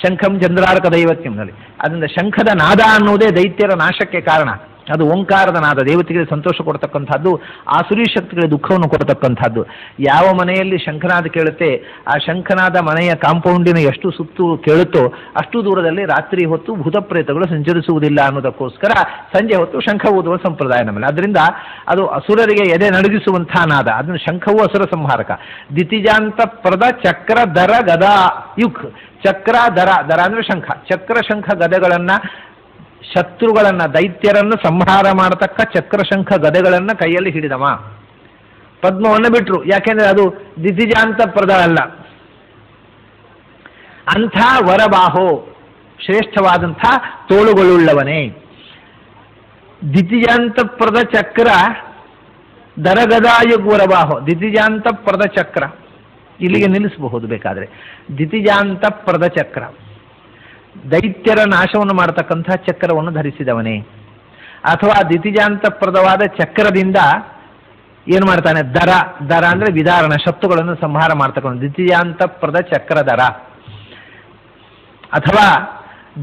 ಶಂಖಂ ಚಂದ್ರಾರ್ಕ ದೈವತ್ಯಂನಲ್ಲಿ. ಅದರಿಂದ ಶಂಖದ ನಾದ ಅನ್ನುವುದೇ ದೈತ್ಯರ ನಾಶಕ್ಕೆ ಕಾರಣ. ಅದು ಓಂಕಾರದ ನಾದ, ದೇವತೆಗಳಿಗೆ ಸಂತೋಷ ಕೊಡ್ತಕ್ಕಂಥದ್ದು, ಆಸುರಿ ಶಕ್ತಿಗಳಿಗೆ ದುಃಖವನ್ನು ಕೊಡ್ತಕ್ಕಂಥದ್ದು. ಯಾವ ಮನೆಯಲ್ಲಿ ಶಂಖನಾದ ಕೇಳುತ್ತೆ, ಆ ಶಂಖನಾದ ಮನೆಯ ಕಾಂಪೌಂಡಿನ ಎಷ್ಟು ಸುತ್ತು ಕೇಳುತ್ತೋ ಅಷ್ಟು ದೂರದಲ್ಲಿ ರಾತ್ರಿ ಹೊತ್ತು ಭೂತಪ್ರೇತಗಳು ಸಂಚರಿಸುವುದಿಲ್ಲ ಅನ್ನೋದಕ್ಕೋಸ್ಕರ ಸಂಜೆ ಹೊತ್ತು ಶಂಖ ಊದುವ ಸಂಪ್ರದಾಯ ನಮ್ಮಲ್ಲಿ. ಅದರಿಂದ ಅದು ಅಸುರರಿಗೆ ಎದೆ ನಡುಗಿಸುವಂಥ ನಾದ. ಅದನ್ನು ಶಂಖವು ಅಸುರ ಸಂಹಾರಕ. ದಿತಿಜಾಂತ ಪ್ರದ ಚಕ್ರ ದರ ಗದಾ ಯುಕ್. ಚಕ್ರ ದರ, ದರ ಅಂದರೆ ಶಂಖ, ಚಕ್ರ ಶಂಖ ಗದೆಗಳನ್ನು, ಶತ್ರುಗಳನ್ನು, ದೈತ್ಯರನ್ನು ಸಂಹಾರ ಮಾಡತಕ್ಕ ಚಕ್ರಶಂಖ ಗದೆಗಳನ್ನು ಕೈಯಲ್ಲಿ ಹಿಡಿದವ. ಪದ್ಮವನ್ನು ಬಿಟ್ಟರು, ಯಾಕೆಂದರೆ ಅದು ದಿತಿಜಾಂತ ಪ್ರದ ಅಲ್ಲ. ಅಂಥ ವರಬಾಹೋ, ಶ್ರೇಷ್ಠವಾದಂಥ ತೋಳುಗಳುಳ್ಳವನೇ. ದಿತಿಜಾಂತ ಪ್ರದ ಚಕ್ರ ದರಗದಾಯುಗ್ವರಬಾಹೋ. ದಿತಿಜಾಂತ ಪ್ರದ ಚಕ್ರ, ಇಲ್ಲಿಗೆ ನಿಲ್ಲಿಸಬಹುದು ಬೇಕಾದರೆ. ದಿತಿಜಾಂತ ಪ್ರದ ಚಕ್ರ, ದೈತ್ಯರ ನಾಶವನ್ನು ಮಾಡತಕ್ಕಂಥ ಚಕ್ರವನ್ನು ಧರಿಸಿದವನೇ. ಅಥವಾ ದಿತಿಜಾಂತಪ್ರದವಾದ ಚಕ್ರದಿಂದ ಏನು ಮಾಡ್ತಾನೆ? ದರ, ದರ ಅಂದರೆ ವಿದಾರಣ, ಶತ್ರುಗಳನ್ನು ಸಂಹಾರ ಮಾಡ್ತಕ್ಕಂಥ ದಿತಿಜಾಂತಪ್ರದ ಚಕ್ರದರ. ಅಥವಾ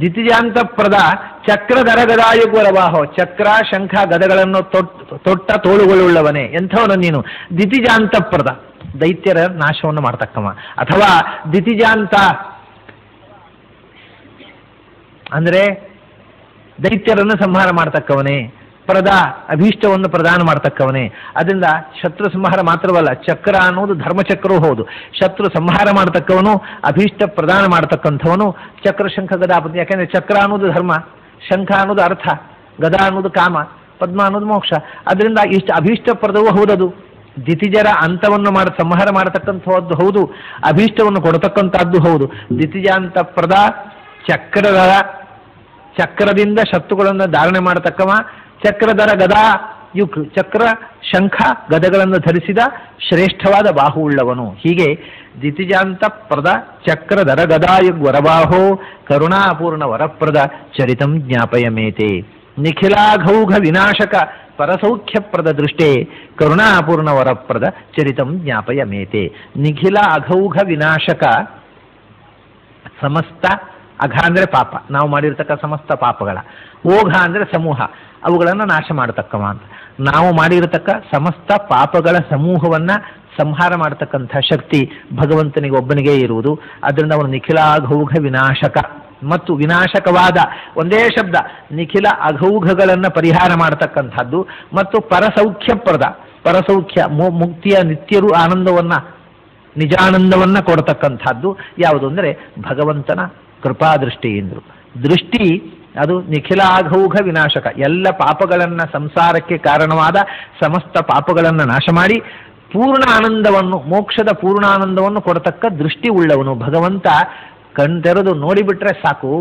ದಿತಿಜಾಂತಪ್ರದ ಚಕ್ರಧರ ಗದಾಯುಗ್ವರಬಾಹೋ, ಚಕ್ರ ಶಂಖ ಗದಗಳನ್ನು ತೊಟ್ಟ ತೋಳುಗಳುಳ್ಳವನೇ. ಎಂಥವನು ನೀನು? ದಿತಿಜಾಂತಪ್ರದ, ದೈತ್ಯರ ನಾಶವನ್ನು ಮಾಡ್ತಕ್ಕವ. ಅಥವಾ ದಿತಿಜಾಂತ ಅಂದರೆ ದೈತ್ಯರನ್ನು ಸಂಹಾರ ಮಾಡ್ತಕ್ಕವನೇ. ಪ್ರದ, ಅಭೀಷ್ಟವನ್ನು ಪ್ರದಾನ ಮಾಡ್ತಕ್ಕವನೇ. ಅದರಿಂದ ಶತ್ರು ಸಂಹಾರ ಮಾತ್ರವಲ್ಲ, ಚಕ್ರ ಅನ್ನೋದು ಧರ್ಮಚಕ್ರವೂ ಹೌದು. ಶತ್ರು ಸಂಹಾರ ಮಾಡ್ತಕ್ಕವನು, ಅಭೀಷ್ಟ ಪ್ರದಾನ ಮಾಡ್ತಕ್ಕಂಥವನು ಚಕ್ರ ಶಂಖ ಗದಾಪತಿ. ಯಾಕೆಂದರೆ ಚಕ್ರ ಅನ್ನೋದು ಧರ್ಮ, ಶಂಖ ಅನ್ನೋದು ಅರ್ಥ, ಗದಾ ಅನ್ನೋದು ಕಾಮ, ಪದ್ಮ ಅನ್ನೋದು ಮೋಕ್ಷ. ಅದರಿಂದ ಇಷ್ಟು ಅಭೀಷ್ಟಪ್ರದವೂ ಹೌದದು. ದಿತಿಜರ ಅಂತವನ್ನು ಸಂಹಾರ ಮಾಡತಕ್ಕಂಥದ್ದು ಹೌದು, ಅಭೀಷ್ಟವನ್ನು ಕೊಡತಕ್ಕಂಥದ್ದು ಹೌದು. ದಿತಿಜಾಂತಪ್ರದ ಚಕ್ರದಿಂದ ಶತ್ರುಗಳನ್ನು ಧಾರಣೆ ಮಾಡತಕ್ಕವ, ಚಕ್ರಧರ ಗದಾ ಯುಕ್, ಚಕ್ರ ಶಂಖ ಗದಗಳನ್ನು ಧರಿಸಿದ ಶ್ರೇಷ್ಠವಾದ ಬಾಹು ಉಳ್ಳವನು. ಹೀಗೆ ದಿತಿಜಾಂತ ಪ್ರದ ಚಕ್ರಧರ ಗದಾಯುಗ್ ವರಬಾಹೋ ಕರುಣಾಪೂರ್ಣ ವರಪ್ರದ ಚರಿತಂ ಜ್ಞಾಪಯಮೇತೆ. ನಿಖಿಲಾಘೌಘ ವಿನಾಶಕ ಪರಸೌಖ್ಯಪ್ರದ ದೃಷ್ಟೇ ಕರುಣಾಪೂರ್ಣ ವರಪ್ರದ ಚರಿತಂ ಜ್ಞಾಪಯಮೇತೆ. ನಿಖಿಲ ಅಘೌಘ ವಿನಾಶಕ, ಸಮಸ್ತ ಅಘ ಅಂದರೆ ಪಾಪ, ನಾವು ಮಾಡಿರ್ತಕ್ಕ ಸಮಸ್ತ ಪಾಪಗಳ, ಓಘ ಅಂದರೆ ಸಮೂಹ, ಅವುಗಳನ್ನು ನಾಶ ಮಾಡತಕ್ಕವ ಅಂತ. ನಾವು ಮಾಡಿರತಕ್ಕ ಸಮಸ್ತ ಪಾಪಗಳ ಸಮೂಹವನ್ನು ಸಂಹಾರ ಮಾಡತಕ್ಕಂಥ ಶಕ್ತಿ ಭಗವಂತನಿಗೆ ಒಬ್ಬನಿಗೆ ಇರುವುದು. ಅದರಿಂದ ಅವನು ನಿಖಿಲ ಅಘೌಘ ವಿನಾಶಕ ಮತ್ತು ವಿನಾಶಕವಾದ ಒಂದೇ ಶಬ್ದ, ನಿಖಿಲ ಅಘೌಘಗಳನ್ನು ಪರಿಹಾರ ಮಾಡತಕ್ಕಂಥದ್ದು ಮತ್ತು ಪರಸೌಖ್ಯಪ್ರದ, ಪರಸೌಖ್ಯ ಮುಕ್ತಿಯ ನಿತ್ಯರು ಆನಂದವನ್ನು ನಿಜಾನಂದವನ್ನು ಕೊಡತಕ್ಕಂಥದ್ದು ಯಾವುದು ಅಂದರೆ ಭಗವಂತನ ಕೃಪಾದೃಷ್ಟಿ ಎಂದರು. ದೃಷ್ಟಿ ಅದು ನಿಖಿಲಾಘೌಘ ವಿನಾಶಕ, ಎಲ್ಲ ಪಾಪಗಳನ್ನು ಸಂಸಾರಕ್ಕೆ ಕಾರಣವಾದ ಸಮಸ್ತ ಪಾಪಗಳನ್ನು ನಾಶ ಮಾಡಿ ಪೂರ್ಣ ಆನಂದವನ್ನು, ಮೋಕ್ಷದ ಪೂರ್ಣಾನಂದವನ್ನು ಕೊಡತಕ್ಕ ದೃಷ್ಟಿ ಉಳ್ಳವನು ಭಗವಂತ. ಕಣ್ತೆರೆದು ನೋಡಿಬಿಟ್ರೆ ಸಾಕು,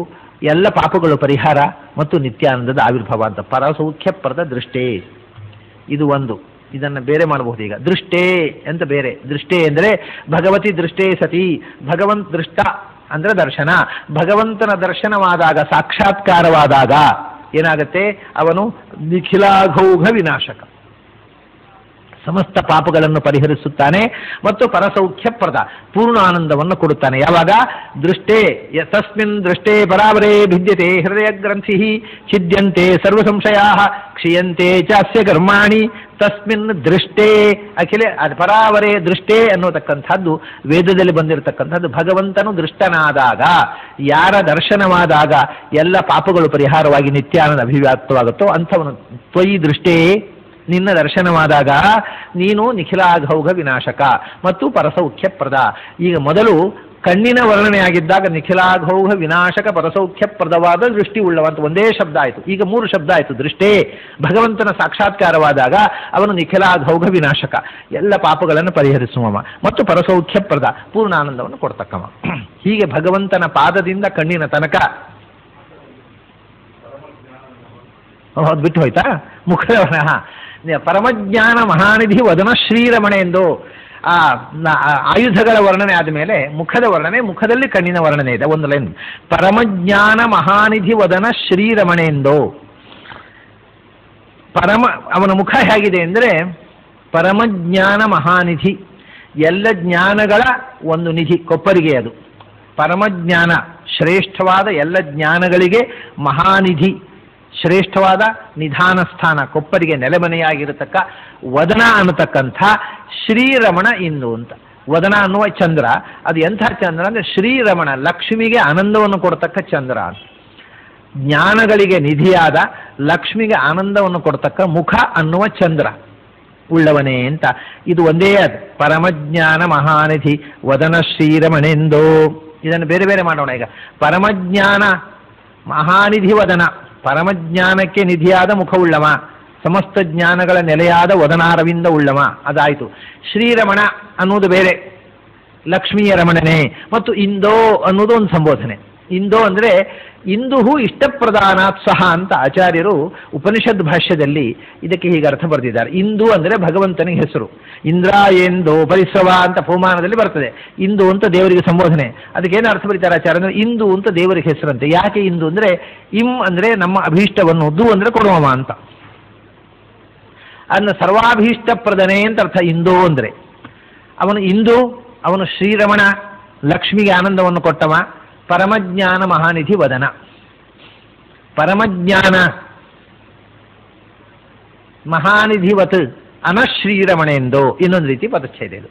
ಎಲ್ಲ ಪಾಪಗಳು ಪರಿಹಾರ ಮತ್ತು ನಿತ್ಯಾನಂದದ ಆವಿರ್ಭಾವ ಅಂತ. ಪರಸೌಖ್ಯಪ್ರದ ದೃಷ್ಟೇ ಇದು ಒಂದು. ಇದನ್ನು ಬೇರೆ ಮಾಡಬಹುದು. ಈಗ ದೃಷ್ಟೇ ಅಂತ ಬೇರೆ. ದೃಷ್ಟೇ ಅಂದರೆ ಭಗವತಿ ದೃಷ್ಟೇ ಸತಿ, ಭಗವಂತ ದೃಷ್ಟ ಅಂದರೆ ದರ್ಶನ. ಭಗವಂತನ ದರ್ಶನವಾದಾಗ, ಸಾಕ್ಷಾತ್ಕಾರವಾದಾಗ ಏನಾಗತ್ತೆ, ಅವನು ನಿಖಿಲಾಘೌಘ ವಿನಾಶಕ, ಸಮಸ್ತ ಪಾಪಗಳನ್ನು ಪರಿಹರಿಸುತ್ತಾನೆ ಮತ್ತು ಪರಸೌಖ್ಯಪ್ರದ ಪೂರ್ಣ ಆನಂದವನ್ನು ಕೊಡುತ್ತಾನೆ. ಯಾವಾಗ ದೃಷ್ಟೇ, ತಸ್ಮಿನ್ ದೃಷ್ಟೇ ಪರಾವರೇ ಭಿದ್ಯತೆ ಹೃದಯ ಗ್ರಂಥಿ ಛಿದ್ಯಂತೆ ಸರ್ವ ಸಂಶಯಾ ಕ್ಷೀಯಂತೆ ಚಾಸ್ಯ ಕರ್ಮಾಣಿ ತಸ್ಮಿನ್ ದೃಷ್ಟೇ ಅಖಿಲ ಪರಾವರೇ ದೃಷ್ಟೇ ಅನ್ನೋತಕ್ಕಂಥದ್ದು ವೇದದಲ್ಲಿ ಬಂದಿರತಕ್ಕಂಥದ್ದು. ಭಗವಂತನು ದೃಷ್ಟನಾದಾಗ, ಯಾರ ದರ್ಶನವಾದಾಗ ಎಲ್ಲ ಪಾಪಗಳು ಪರಿಹಾರವಾಗಿ ನಿತ್ಯಾನಂದ ಅಭಿವ್ಯಕ್ತವಾಗುತ್ತೋ ಅಂಥವನು ತ್ವಯಿ ದೃಷ್ಟೇ, ನಿನ್ನ ದರ್ಶನವಾದಾಗ ನೀನು ನಿಖಿಲಾಘೌಘ ವಿನಾಶಕ ಮತ್ತು ಪರಸೌಖ್ಯಪ್ರದ. ಈಗ ಮೊದಲು ಕಣ್ಣಿನ ವರ್ಣನೆಯಾಗಿದ್ದಾಗ ನಿಖಿಲಾಘೌಘ ವಿನಾಶಕ ಪರಸೌಖ್ಯಪ್ರದವಾದ ದೃಷ್ಟಿ ಉಳ್ಳವಂತ ಒಂದೇ ಶಬ್ದ ಆಯಿತು. ಈಗ 3 ಶಬ್ದ ಆಯಿತು. ದೃಷ್ಟೇ, ಭಗವಂತನ ಸಾಕ್ಷಾತ್ಕಾರವಾದಾಗ ಅವನು ನಿಖಿಲಾಘೌಘ ವಿನಾಶಕ, ಎಲ್ಲ ಪಾಪಗಳನ್ನು ಪರಿಹರಿಸುವವ ಮತ್ತು ಪರಸೌಖ್ಯಪ್ರದ ಪೂರ್ಣಾನಂದವನ್ನು ಕೊಡ್ತಕ್ಕವ. ಹೀಗೆ ಭಗವಂತನ ಪಾದದಿಂದ ಕಣ್ಣಿನ ತನಕ ಬಿಟ್ಟು ಹೋಯ್ತಾ ಮುಖದ ಪರಮಜ್ಞಾನ ಮಹಾನಿಧಿ ವದನ ಶ್ರೀರಮಣ ಎಂದು ಆಯುಧಗಳ ವರ್ಣನೆ ಆದಮೇಲೆ ಮುಖದ ವರ್ಣನೆ, ಮುಖದಲ್ಲಿ ಕಣ್ಣಿನ ವರ್ಣನೆ ಇದೆ. ಒಂದು ಲೈನ್, ಪರಮಜ್ಞಾನ ಮಹಾನಿಧಿ ವದನ ಶ್ರೀರಮಣೆಂದು. ಅವನ ಮುಖ ಹೇಗಿದೆ ಅಂದರೆ ಪರಮಜ್ಞಾನ ಮಹಾನಿಧಿ, ಎಲ್ಲ ಜ್ಞಾನಗಳ ಒಂದು ನಿಧಿ, ಕೊಪ್ಪರಿಗೆ ಅದು. ಪರಮಜ್ಞಾನ ಶ್ರೇಷ್ಠವಾದ ಎಲ್ಲ ಜ್ಞಾನಗಳಿಗೆ ಮಹಾನಿಧಿ, ಶ್ರೇಷ್ಠವಾದ ನಿಧಾನ ಸ್ಥಾನ, ಕೊಪ್ಪರಿಗೆ ನೆಲೆಮನೆಯಾಗಿರತಕ್ಕ ವದನ ಅನ್ನತಕ್ಕಂಥ ಶ್ರೀರಮಣ ಇಂದು ಅಂತ. ವದನ ಅನ್ನುವ ಚಂದ್ರ, ಅದು ಎಂಥ ಚಂದ್ರ ಅಂದರೆ ಶ್ರೀರಮಣ, ಲಕ್ಷ್ಮಿಗೆ ಆನಂದವನ್ನು ಕೊಡ್ತಕ್ಕ ಚಂದ್ರ ಅಂತ. ಜ್ಞಾನಗಳಿಗೆ ನಿಧಿಯಾದ ಲಕ್ಷ್ಮಿಗೆ ಆನಂದವನ್ನು ಕೊಡ್ತಕ್ಕ ಮುಖ ಅನ್ನುವ ಚಂದ್ರ ಉಳ್ಳವನೇ ಅಂತ. ಇದು ಒಂದೇ ಅದು, ಪರಮಜ್ಞಾನ ಮಹಾನಿಧಿ ವದನ ಶ್ರೀರಮಣೆಂದು. ಇದನ್ನು ಬೇರೆ ಬೇರೆ ಮಾಡೋಣ. ಈಗ ಪರಮಜ್ಞಾನ ಮಹಾನಿಧಿ ವದನ, ಪರಮಜ್ಞಾನಕ್ಕೆ ನಿಧಿಯಾದ ಮುಖವುಳ್ಳವ, ಸಮಸ್ತ ಜ್ಞಾನಗಳ ನೆಲೆಯಾದ ವದನಾರವಿಂದ ಉಳ್ಳವ, ಅದಾಯಿತು. ಶ್ರೀರಮಣ ಅನ್ನೋದು ಬೇರೆ, ಲಕ್ಷ್ಮೀಯ ರಮಣನೆ. ಮತ್ತು ಇಂದೋ ಅನ್ನೋದು ಒಂದು ಸಂಬೋಧನೆ. ಇಂದೋ ಅಂದರೆ ಇಂದುಹು ಇಷ್ಟಪ್ರಧಾನಾತ್ ಸಹ ಅಂತ ಆಚಾರ್ಯರು ಉಪನಿಷದ್ ಭಾಷ್ಯದಲ್ಲಿ ಇದಕ್ಕೆ ಹೀಗೆ ಅರ್ಥ ಬರೆದಿದ್ದಾರೆ. ಇಂದು ಅಂದರೆ ಭಗವಂತನಿಗೆ ಹೆಸರು. ಇಂದ್ರ ಎಂದೋ ಪರಿಸವ ಅಂತ ಪೌಮಾನದಲ್ಲಿ ಬರ್ತದೆ. ಇಂದು ಅಂತ ದೇವರಿಗೆ ಸಂಬೋಧನೆ. ಅದಕ್ಕೇನು ಅರ್ಥ ಬರೀತಾರೆ ಆಚಾರ್ಯ ಅಂದರೆ ಇಂದು ಅಂತ ದೇವರಿಗೆ ಹೆಸರಂತೆ. ಯಾಕೆ ಇಂದು ಅಂದರೆ ಇಂ ಅಂದರೆ ನಮ್ಮ ಅಭೀಷ್ಟವನ್ನು, ದು ಅಂದರೆ ಕೊಡುವವ ಅಂತ. ಅದನ್ನು ಸರ್ವಾಭೀಷ್ಟಪ್ರದನೆ ಅಂತ ಅರ್ಥ ಇಂದೋ ಅಂದರೆ. ಅವನು ಇಂದು, ಅವನು ಶ್ರೀರಮಣ, ಲಕ್ಷ್ಮಿಗೆ ಆನಂದವನ್ನು ಕೊಟ್ಟವ, ಪರಮಜ್ಞಾನ ಮಹಾನಿಧಿ ವದನ. ಪರಮಜ್ಞಾನ ಮಹಾನಿಧಿವತ್ ಅನಶ್ರೀರಮಣೆಂದು ಇನ್ನೊಂದು ರೀತಿ ಪದಚ್ಛೇದ ಇದು.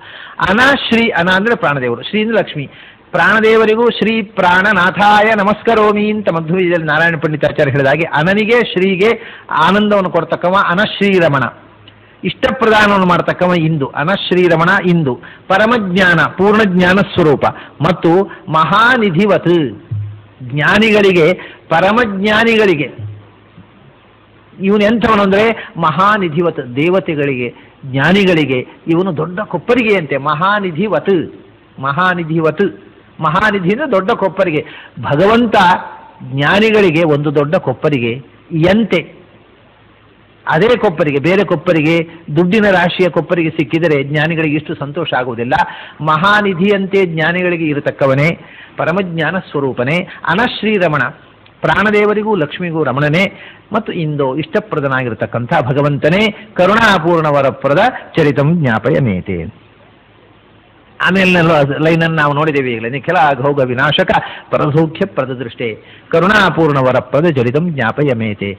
ಅನಶ್ರೀ, ಅನ ಅಂದರೆ ಪ್ರಾಣದೇವರು, ಶ್ರೀ ಅಂದರೆ ಲಕ್ಷ್ಮಿ. ಪ್ರಾಣದೇವರಿಗೂ ಶ್ರೀ ಪ್ರಾಣನಾಥಾಯ ನಮಸ್ಕರೋಮಿ ಅಂತ ಮಧ್ವದಲ್ಲಿ ನಾರಾಯಣ ಪಂಡಿತಾಚಾರ್ಯ ಹೇಳಿದಾಗೆ ಅನನಿಗೆ ಶ್ರೀಗೆ ಆನಂದವನ್ನು ಕೊಡ್ತಕ್ಕವ ಅನಶ್ರೀರಮಣ, ಇಷ್ಟಪ್ರದಾನವನ್ನು ಮಾಡ್ತಕ್ಕವ ಇಂದು. ಅನಶ್ರೀರಮಣ ಇಂದು. ಪರಮಜ್ಞಾನ ಪೂರ್ಣಜ್ಞಾನ ಸ್ವರೂಪ ಮತ್ತು ಮಹಾನಿಧಿವತ್ ಜ್ಞಾನಿಗಳಿಗೆ, ಪರಮಜ್ಞಾನಿಗಳಿಗೆ ಇವನು ಎಂಥವನು ಅಂದರೆ ಮಹಾನಿಧಿವತ್, ದೇವತೆಗಳಿಗೆ ಜ್ಞಾನಿಗಳಿಗೆ ಇವನು ದೊಡ್ಡ ಕೊಪ್ಪರಿಗೆಯಂತೆ. ಮಹಾನಿಧಿವತ್, ಮಹಾನಿಧಿವತ್, ಮಹಾನಿಧಿ ಅಂದರೆ ದೊಡ್ಡ ಕೊಪ್ಪರಿಗೆ. ಭಗವಂತ ಜ್ಞಾನಿಗಳಿಗೆ ಒಂದು ದೊಡ್ಡ ಕೊಪ್ಪರಿಗೆ ಎಂತೆ. ಅದೇ ಕೊಪ್ಪರಿಗೆ, ಬೇರೆ ಕೊಪ್ಪರಿಗೆ, ದುಡ್ಡಿನ ರಾಶಿಯ ಕೊಪ್ಪರಿಗೆ ಸಿಕ್ಕಿದರೆ ಜ್ಞಾನಿಗಳಿಗೆ ಇಷ್ಟು ಸಂತೋಷ ಆಗುವುದಿಲ್ಲ. ಮಹಾನಿಧಿಯಂತೆ ಜ್ಞಾನಿಗಳಿಗೆ ಇರತಕ್ಕವನೇ, ಪರಮಜ್ಞಾನ ಸ್ವರೂಪನೇ, ಅನಶ್ರೀರಮಣ, ಪ್ರಾಣದೇವರಿಗೂ ಲಕ್ಷ್ಮಿಗೂ ರಮಣನೇ ಮತ್ತು ಇಂದೋ ಇಷ್ಟಪ್ರದನಾಗಿರತಕ್ಕಂಥ ಭಗವಂತನೇ ಕರುಣಾಪೂರ್ಣ ವರಪ್ರದ ಚರಿತಂ ಜ್ಞಾಪಯ ಮೇತೆ. ಆಮೇಲೆ ಲೈನನ್ನು ನಾವು ನೋಡಿದ್ದೇವೆ ಈಗಲೇ. ನಿಖಿಲ ಘೌಗ ವಿನಾಶಕ ಪರಸೌಖ್ಯ ಪ್ರದದೃಷ್ಟೇ ಕರುಣಾಪೂರ್ಣ ವರಪ್ರದ ಚರಿತಂ ಜ್ಞಾಪಯ ಮೇತೆ.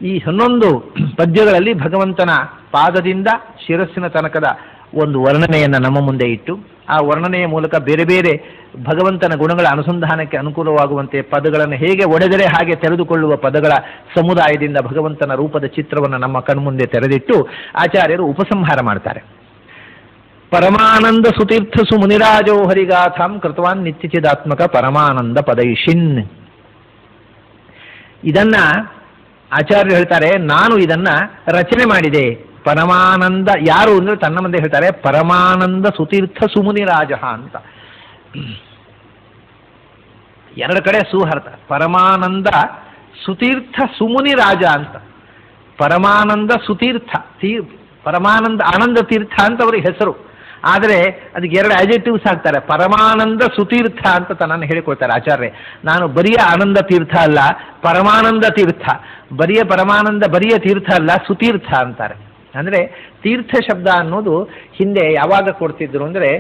ಈ 11 ಪದ್ಯಗಳಲ್ಲಿ ಭಗವಂತನ ಪಾದದಿಂದ ಶಿರಸ್ಸಿನ ತನಕದ ಒಂದು ವರ್ಣನೆಯನ್ನು ನಮ್ಮ ಮುಂದೆ ಇಟ್ಟು, ಆ ವರ್ಣನೆಯ ಮೂಲಕ ಬೇರೆ ಬೇರೆ ಭಗವಂತನ ಗುಣಗಳ ಅನುಸಂಧಾನಕ್ಕೆ ಅನುಕೂಲವಾಗುವಂತೆ ಪದಗಳನ್ನು ಹೇಗೆ ಒಡೆದರೆ ಹಾಗೆ ತೆರೆದುಕೊಳ್ಳುವ ಪದಗಳ ಸಮುದಾಯದಿಂದ ಭಗವಂತನ ರೂಪದ ಚಿತ್ರವನ್ನು ನಮ್ಮ ಕಣ್ಮುಂದೆ ತೆರೆದಿಟ್ಟು ಆಚಾರ್ಯರು ಉಪಸಂಹಾರ ಮಾಡ್ತಾರೆ. ಪರಮಾನಂದ ಸುತೀರ್ಥಸು ಮುನಿರಾಜೋ ಹರಿಗಾಥಾಂ ಕೃತವಾನ್ ನಿತ್ಯಚಿದಾತ್ಮಕ ಪರಮಾನಂದ ಪದೈಷಿನ್. ಇದನ್ನ ಆಚಾರ್ಯರು ಹೇಳ್ತಾರೆ, ನಾನು ಇದನ್ನ ರಚನೆ ಮಾಡಿದೆ. ಪರಮಾನಂದ ಯಾರು ಅಂದ್ರೆ ತನ್ನ ಮುಂದೆ ಹೇಳ್ತಾರೆ, ಪರಮಾನಂದ ಸುತೀರ್ಥ ಸುಮುನಿರಾಜ ಅಂತ. 2 ಕಡೆ ಸುಹರ್ತ. ಪರಮಾನಂದ ಸುತೀರ್ಥ ಸುಮುನಿರಾಜ ಅಂತ. ಪರಮಾನಂದ ಸುತೀರ್ಥ, ಪರಮಾನಂದ ಆನಂದ ತೀರ್ಥ ಅಂತ ಅವ್ರಿಗೆ ಹೆಸರು. ಆದರೆ ಅದಕ್ಕೆ 2 ಆಡ್ಜೆಕ್ಟಿವ್ಸ್ ಹಾಕ್ತಾರೆ. ಪರಮಾನಂದ ಸುತೀರ್ಥ ಅಂತ ತನ್ನನ್ನು ಹೇಳಿಕೊಳ್ತಾರೆ ಆಚಾರ್ಯ. ನಾನು ಬರಿಯ ಆನಂದ ತೀರ್ಥ ಅಲ್ಲ, ಪರಮಾನಂದ ತೀರ್ಥ. ಬರಿಯ ಪರಮಾನಂದ, ಬರಿಯ ತೀರ್ಥ ಅಲ್ಲ, ಸುತೀರ್ಥ ಅಂತಾರೆ. ಅಂದರೆ ತೀರ್ಥ ಶಬ್ದ ಅನ್ನೋದು ಹಿಂದೆ ಯಾವಾಗ ಕೊಡ್ತಿದ್ರು ಅಂದರೆ,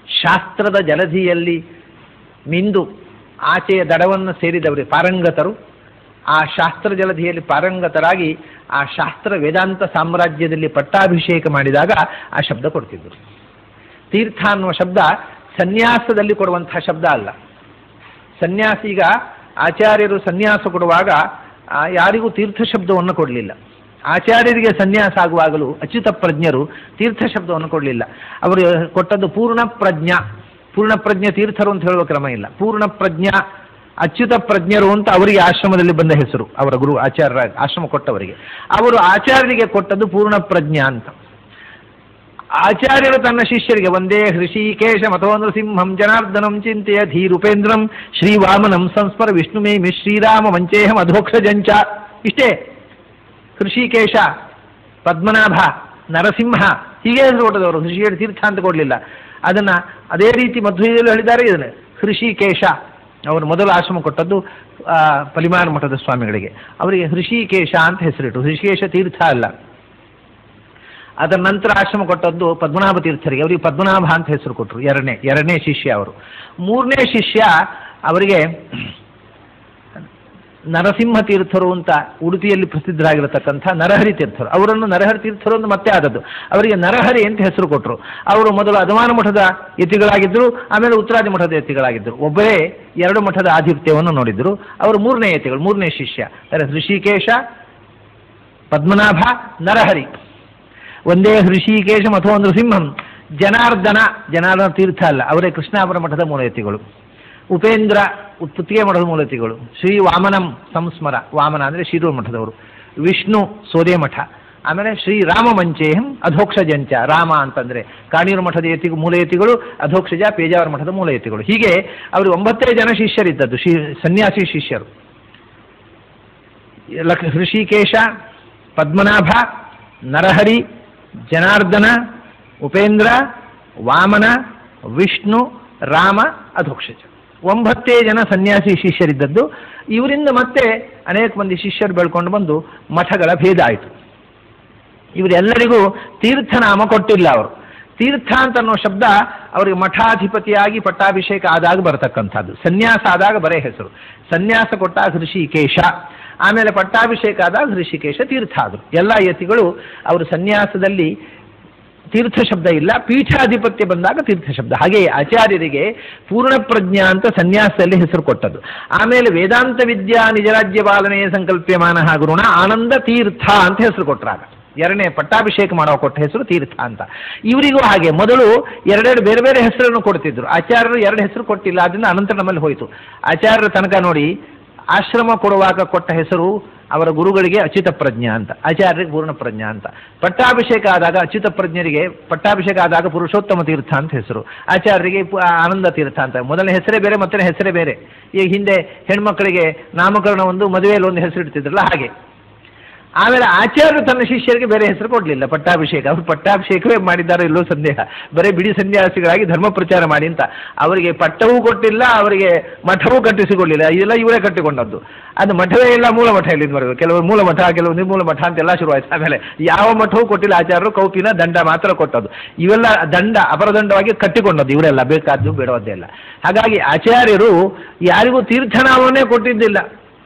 ಶಾಸ್ತ್ರದ ಜಲಧಿಯಲ್ಲಿ ಮಿಂದು ಆಚೆಯ ದಡವನ್ನು ಸೇರಿದವರು ಪಾರಂಗತರು, ಆ ಶಾಸ್ತ್ರ ಜಲಧಿಯಲ್ಲಿ ಪಾರಂಗತರಾಗಿ ಆ ಶಾಸ್ತ್ರ ವೇದಾಂತ ಸಾಮ್ರಾಜ್ಯದಲ್ಲಿ ಪಟ್ಟಾಭಿಷೇಕ ಮಾಡಿದಾಗ ಆ ಶಬ್ದ ಕೊಡ್ತಿದ್ರು. ತೀರ್ಥ ಅನ್ನುವ ಶಬ್ದ ಸನ್ಯಾಸದಲ್ಲಿ ಕೊಡುವಂತಹ ಶಬ್ದ ಅಲ್ಲ. ಸನ್ಯಾಸಿಗ ಆಚಾರ್ಯರು ಸನ್ಯಾಸ ಕೊಡುವಾಗ ಯಾರಿಗೂ ತೀರ್ಥ ಶಬ್ದವನ್ನು ಕೊಡಲಿಲ್ಲ. ಆಚಾರ್ಯರಿಗೆ ಸನ್ಯಾಸ ಆಗುವಾಗಲೂ ಅಚ್ಯುತ ಪ್ರಜ್ಞರು ತೀರ್ಥ ಶಬ್ದವನ್ನು ಕೊಡಲಿಲ್ಲ. ಅವರು ಕೊಟ್ಟದ್ದು ಪೂರ್ಣ ಪ್ರಜ್ಞಾ. ಪೂರ್ಣ ಪ್ರಜ್ಞೆ ತೀರ್ಥರು ಅಂತ ಹೇಳುವ ಕ್ರಮ ಇಲ್ಲ. ಪೂರ್ಣ ಪ್ರಜ್ಞಾ ಅಚ್ಯುತ ಪ್ರಜ್ಞರು ಅಂತ ಅವರಿಗೆ ಆಶ್ರಮದಲ್ಲಿ ಬಂದ ಹೆಸರು, ಅವರ ಗುರು ಆಚಾರ್ಯ ಆಶ್ರಮ ಕೊಟ್ಟವರಿಗೆ. ಅವರು ಆಚಾರ್ಯರಿಗೆ ಕೊಟ್ಟದ್ದು ಪೂರ್ಣ ಪ್ರಜ್ಞಾ ಅಂತ. ಆಚಾರ್ಯರು ತನ್ನ ಶಿಷ್ಯರಿಗೆ ಒಂದೇ ಹೃಷಿಕೇಶ ಮಥೋಂದ್ರ ಸಿಂಹಂ ಜನಾರ್ದನಂ ಚಿಂತೆಯ ಧೀರುಪೇಂದ್ರಂ ಶ್ರೀವಾಮನಂ ಸಂಸ್ಮರ ವಿಷ್ಣುಮೇಮಿ ಶ್ರೀರಾಮ ಮಂಚೇಹಂ ಅಧೋಕ್ಷಜಂಚ. ಇಷ್ಟೇ. ಹೃಷಿಕೇಶ, ಪದ್ಮನಾಭ, ನರಸಿಂಹ ಹೀಗೆ ಹೆಸರು ಕೊಟ್ಟದವರು. ಹೃಷಿಕೇಶ ತೀರ್ಥ ಅಂತ ಕೊಡಲಿಲ್ಲ. ಅದನ್ನು ಅದೇ ರೀತಿ ಮಧ್ವದಲ್ಲೂ ಹೇಳಿದ್ದಾರೆ. ಇದನ್ನು ಹೃಷಿಕೇಶ ಅವರು ಮೊದಲು ಆಶ್ರಮ ಕೊಟ್ಟದ್ದು ಪಲಿಮಾರ್ ಮಠದ ಸ್ವಾಮಿಗಳಿಗೆ. ಅವರಿಗೆ ಹೃಷಿಕೇಶ ಅಂತ ಹೆಸರಿಟ್ಟು. ಹೃಷಿಕೇಶ ತೀರ್ಥ ಅಲ್ಲ. ಅದರ ನಂತರ ಆಶ್ರಮ ಕೊಟ್ಟದ್ದು ಪದ್ಮನಾಭ ತೀರ್ಥರಿಗೆ. ಅವರಿಗೆ ಪದ್ಮನಾಭ ಅಂತ ಹೆಸರು ಕೊಟ್ಟರು. ಎರಡನೇ ಶಿಷ್ಯ ಅವರು. 3ನೇ ಶಿಷ್ಯ ಅವರಿಗೆ ನರಸಿಂಹ ತೀರ್ಥರು ಅಂತ ಉಡುಪಿಯಲ್ಲಿ ಪ್ರಸಿದ್ಧರಾಗಿರತಕ್ಕಂಥ ನರಹರಿ ತೀರ್ಥರು. ಅವರನ್ನು ನರಹರಿ ತೀರ್ಥರು ಅಂತ ಮತ್ತೆ ಆದದ್ದು. ಅವರಿಗೆ ನರಹರಿ ಅಂತ ಹೆಸರು ಕೊಟ್ಟರು. ಅವರು ಮೊದಲು ಅಧಮಾನ ಮಠದ ಯತಿಗಳಾಗಿದ್ದರು, ಆಮೇಲೆ ಉತ್ತರಾದಿ ಮಠದ ಯತಿಗಳಾಗಿದ್ದರು. ಒಬ್ಬರೇ 2 ಮಠದ ಆಧಿಪತ್ಯವನ್ನು ನೋಡಿದ್ರು. ಅವರು 3ನೇ ಯತಿಗಳು, 3ನೇ ಶಿಷ್ಯ. ಹೃಷಿಕೇಶ, ಪದ್ಮನಾಭ, ನರಹರಿ. ಒಂದೇ ಹೃಷಿಕೇಶ ಮಥೋ ನೃಸಿಂಹಂ. ಜನಾರ್ದನ ತೀರ್ಥ ಅಲ್ಲ, ಅವರೇ ಕೃಷ್ಣಾಪುರ ಮಠದ ಮೂಲಯತಿಗಳು. ಉಪೇಂದ್ರ ಪುತ್ತಿಗೆ ಮಠದ ಮೂಲತಿಗಳು. ಶ್ರೀ ವಾಮನಂ ಸಂಸ್ಮರ, ವಾಮನ ಅಂದರೆ ಶಿರೂರು ಮಠದವರು. ವಿಷ್ಣು ಸೋದೆ ಮಠ. ಆಮೇಲೆ ಶ್ರೀರಾಮ ಮಂಚೇಹಂ ಅಧೋಕ್ಷಜಂಚ. ರಾಮ ಅಂತಂದರೆ ಕಾಣೀರು ಮಠದ ಮೂಲಯತಿಗಳು, ಅಧೋಕ್ಷಜ ಪೇಜಾವರ ಮಠದ ಮೂಲಯತಿಗಳು. ಹೀಗೆ ಅವರು 9 ಜನ ಶಿಷ್ಯರಿದ್ದದ್ದು, ಸನ್ಯಾಸಿ ಶಿಷ್ಯರು. ಹೃಷಿಕೇಶ, ಪದ್ಮನಾಭ, ನರಹರಿ, ಜನಾರ್ದನ, ಉಪೇಂದ್ರ, ವಾಮನ, ವಿಷ್ಣು, ರಾಮ, ಅಧೋಕ್ಷಜ. 9 ಜನ ಸನ್ಯಾಸಿ ಶಿಷ್ಯರಿದ್ದದ್ದು. ಇವರಿಂದ ಮತ್ತೆ ಅನೇಕ ಮಂದಿ ಶಿಷ್ಯರು ಬೆಳ್ಕೊಂಡು ಬಂದು ಮಠಗಳ ಭೇದ ಆಯಿತು. ಇವರೆಲ್ಲರಿಗೂ ತೀರ್ಥನಾಮ ಕೊಟ್ಟಿಲ್ಲ ಅವರು. ತೀರ್ಥ ಅಂತ ಅನ್ನೋ ಶಬ್ದ ಅವರಿಗೆ ಮಠಾಧಿಪತಿಯಾಗಿ ಪಟ್ಟಾಭಿಷೇಕ ಆದಾಗ ಬರತಕ್ಕಂಥದ್ದು. ಸನ್ಯಾಸ ಆದಾಗ ಬರೇ ಹೆಸರು. ಸನ್ಯಾಸ ಕೊಟ್ಟಾಗ ಹೃಷಿಕೇಶ, ಆಮೇಲೆ ಪಟ್ಟಾಭಿಷೇಕ ಆದಾಗ ಹೃಷಿಕೇಶ ತೀರ್ಥ ಆದರು. ಎಲ್ಲ ಯತಿಗಳು ಅವರು ಸನ್ಯಾಸದಲ್ಲಿ ತೀರ್ಥ ಶಬ್ದ ಇಲ್ಲ, ಪೀಠಾಧಿಪತ್ಯ ಬಂದಾಗ ತೀರ್ಥ ಶಬ್ದ. ಹಾಗೆ ಆಚಾರ್ಯರಿಗೆ ಪೂರ್ಣ ಪ್ರಜ್ಞಾ ಅಂತ ಸನ್ಯಾಸದಲ್ಲಿ ಹೆಸರು ಕೊಟ್ಟದ್ದು. ಆಮೇಲೆ ವೇದಾಂತ ವಿದ್ಯಾ ನಿಜರಾಜ್ಯ ಪಾಲನೆಯ ಸಂಕಲ್ಪ್ಯಮಾನ ಗುರುಣ ಆನಂದ ತೀರ್ಥ ಅಂತ ಹೆಸರು ಕೊಟ್ಟರಾಗ. 2ನೇ ಪಟ್ಟಾಭಿಷೇಕ ಮಾಡೋ ಕೊಟ್ಟ ಹೆಸರು ತೀರ್ಥ ಅಂತ. ಇವರಿಗೂ ಹಾಗೆ ಮೊದಲು 2 ಬೇರೆ ಬೇರೆ ಹೆಸರನ್ನು ಕೊಡ್ತಿದ್ರು. ಆಚಾರ್ಯರು 2 ಹೆಸರು ಕೊಟ್ಟಿಲ್ಲ, ಅದರಿಂದ ಅನಂತರ ನಮ್ಮಲ್ಲಿ ಹೋಯಿತು. ಆಚಾರ್ಯರ ತನಕ ನೋಡಿ ಆಶ್ರಮ ಕೊಡುವಾಗ ಕೊಟ್ಟ ಹೆಸರು ಅವರ ಗುರುಗಳಿಗೆ ಅಚ್ಯುತ ಪ್ರಜ್ಞಾ ಅಂತ, ಆಚಾರ್ಯರಿಗೆ ಪೂರ್ಣ ಪ್ರಜ್ಞಾ ಅಂತ. ಪಟ್ಟಾಭಿಷೇಕ ಆದಾಗ ಅಚ್ಯುತ ಪ್ರಜ್ಞರಿಗೆ ಪಟ್ಟಾಭಿಷೇಕ ಆದಾಗ ಪುರುಷೋತ್ತಮ ತೀರ್ಥ ಅಂತ ಹೆಸರು, ಆಚಾರ್ಯರಿಗೆ ಆನಂದ ತೀರ್ಥ ಅಂತ. ಮೊದಲನೇ ಹೆಸರೇ ಬೇರೆ, ಮತ್ತೆ ಹೆಸರೇ ಬೇರೆ. ಈಗ ಹಿಂದೆ ಹೆಣ್ಮಕ್ಕಳಿಗೆ ನಾಮಕರಣ ಒಂದು, ಮದುವೆಯಲ್ಲಿ ಒಂದು ಹೆಸರು ಇಡ್ತಿದ್ರಲ್ಲ ಹಾಗೆ. ಆಮೇಲೆ ಆಚಾರ್ಯರು ತನ್ನ ಶಿಷ್ಯರಿಗೆ ಬೇರೆ ಹೆಸರು ಕೊಡಲಿಲ್ಲ, ಪಟ್ಟಾಭಿಷೇಕ. ಅವರು ಪಟ್ಟಾಭಿಷೇಕವೇ ಮಾಡಿದ್ದಾರೋ ಇಲ್ಲೋ ಸಂದೇಹ, ಬರೀ ಬಿಡಿ ಸನ್ಯಾಸಿಗಳಾಗಿ ಧರ್ಮ ಪ್ರಚಾರ ಮಾಡಿ ಅಂತ. ಅವರಿಗೆ ಪಟ್ಟವೂ ಕೊಟ್ಟಿಲ್ಲ, ಅವರಿಗೆ ಮಠವೂ ಕಟ್ಟಿಸಿಕೊಳ್ಳಿಲ್ಲ, ಇದೆಲ್ಲ ಇವರೇ ಕಟ್ಟಿಕೊಂಡದ್ದು. ಅದು ಮಠವೇ ಇಲ್ಲ, ಮೂಲ ಮಠ ಇಲ್ಲಿಂದ ಬರಬೇಕು. ಕೆಲವರು ಮೂಲ ಮಠ, ಕೆಲವು ನಿರ್ಮೂಲ ಮಠ ಅಂತೆಲ್ಲ ಶುರುವಾಯಿತು. ಆಮೇಲೆ ಯಾವ ಮಠವೂ ಕೊಟ್ಟಿಲ್ಲ ಆಚಾರ್ಯರು, ಕೌಪಿನ ದಂಡ ಮಾತ್ರ ಕೊಟ್ಟದ್ದು. ಇವೆಲ್ಲ ದಂಡ ಅಪರದಂಡವಾಗಿ ಕಟ್ಟಿಕೊಂಡದ್ದು ಇವರೆಲ್ಲ, ಬೇಕಾದ್ದು ಬೇಡವದ್ದೇ ಇಲ್ಲ. ಹಾಗಾಗಿ ಆಚಾರ್ಯರು ಯಾರಿಗೂ ತೀರ್ಥನಾಮವನ್ನೇ ಕೊಟ್ಟಿದ್ದಿಲ್ಲ,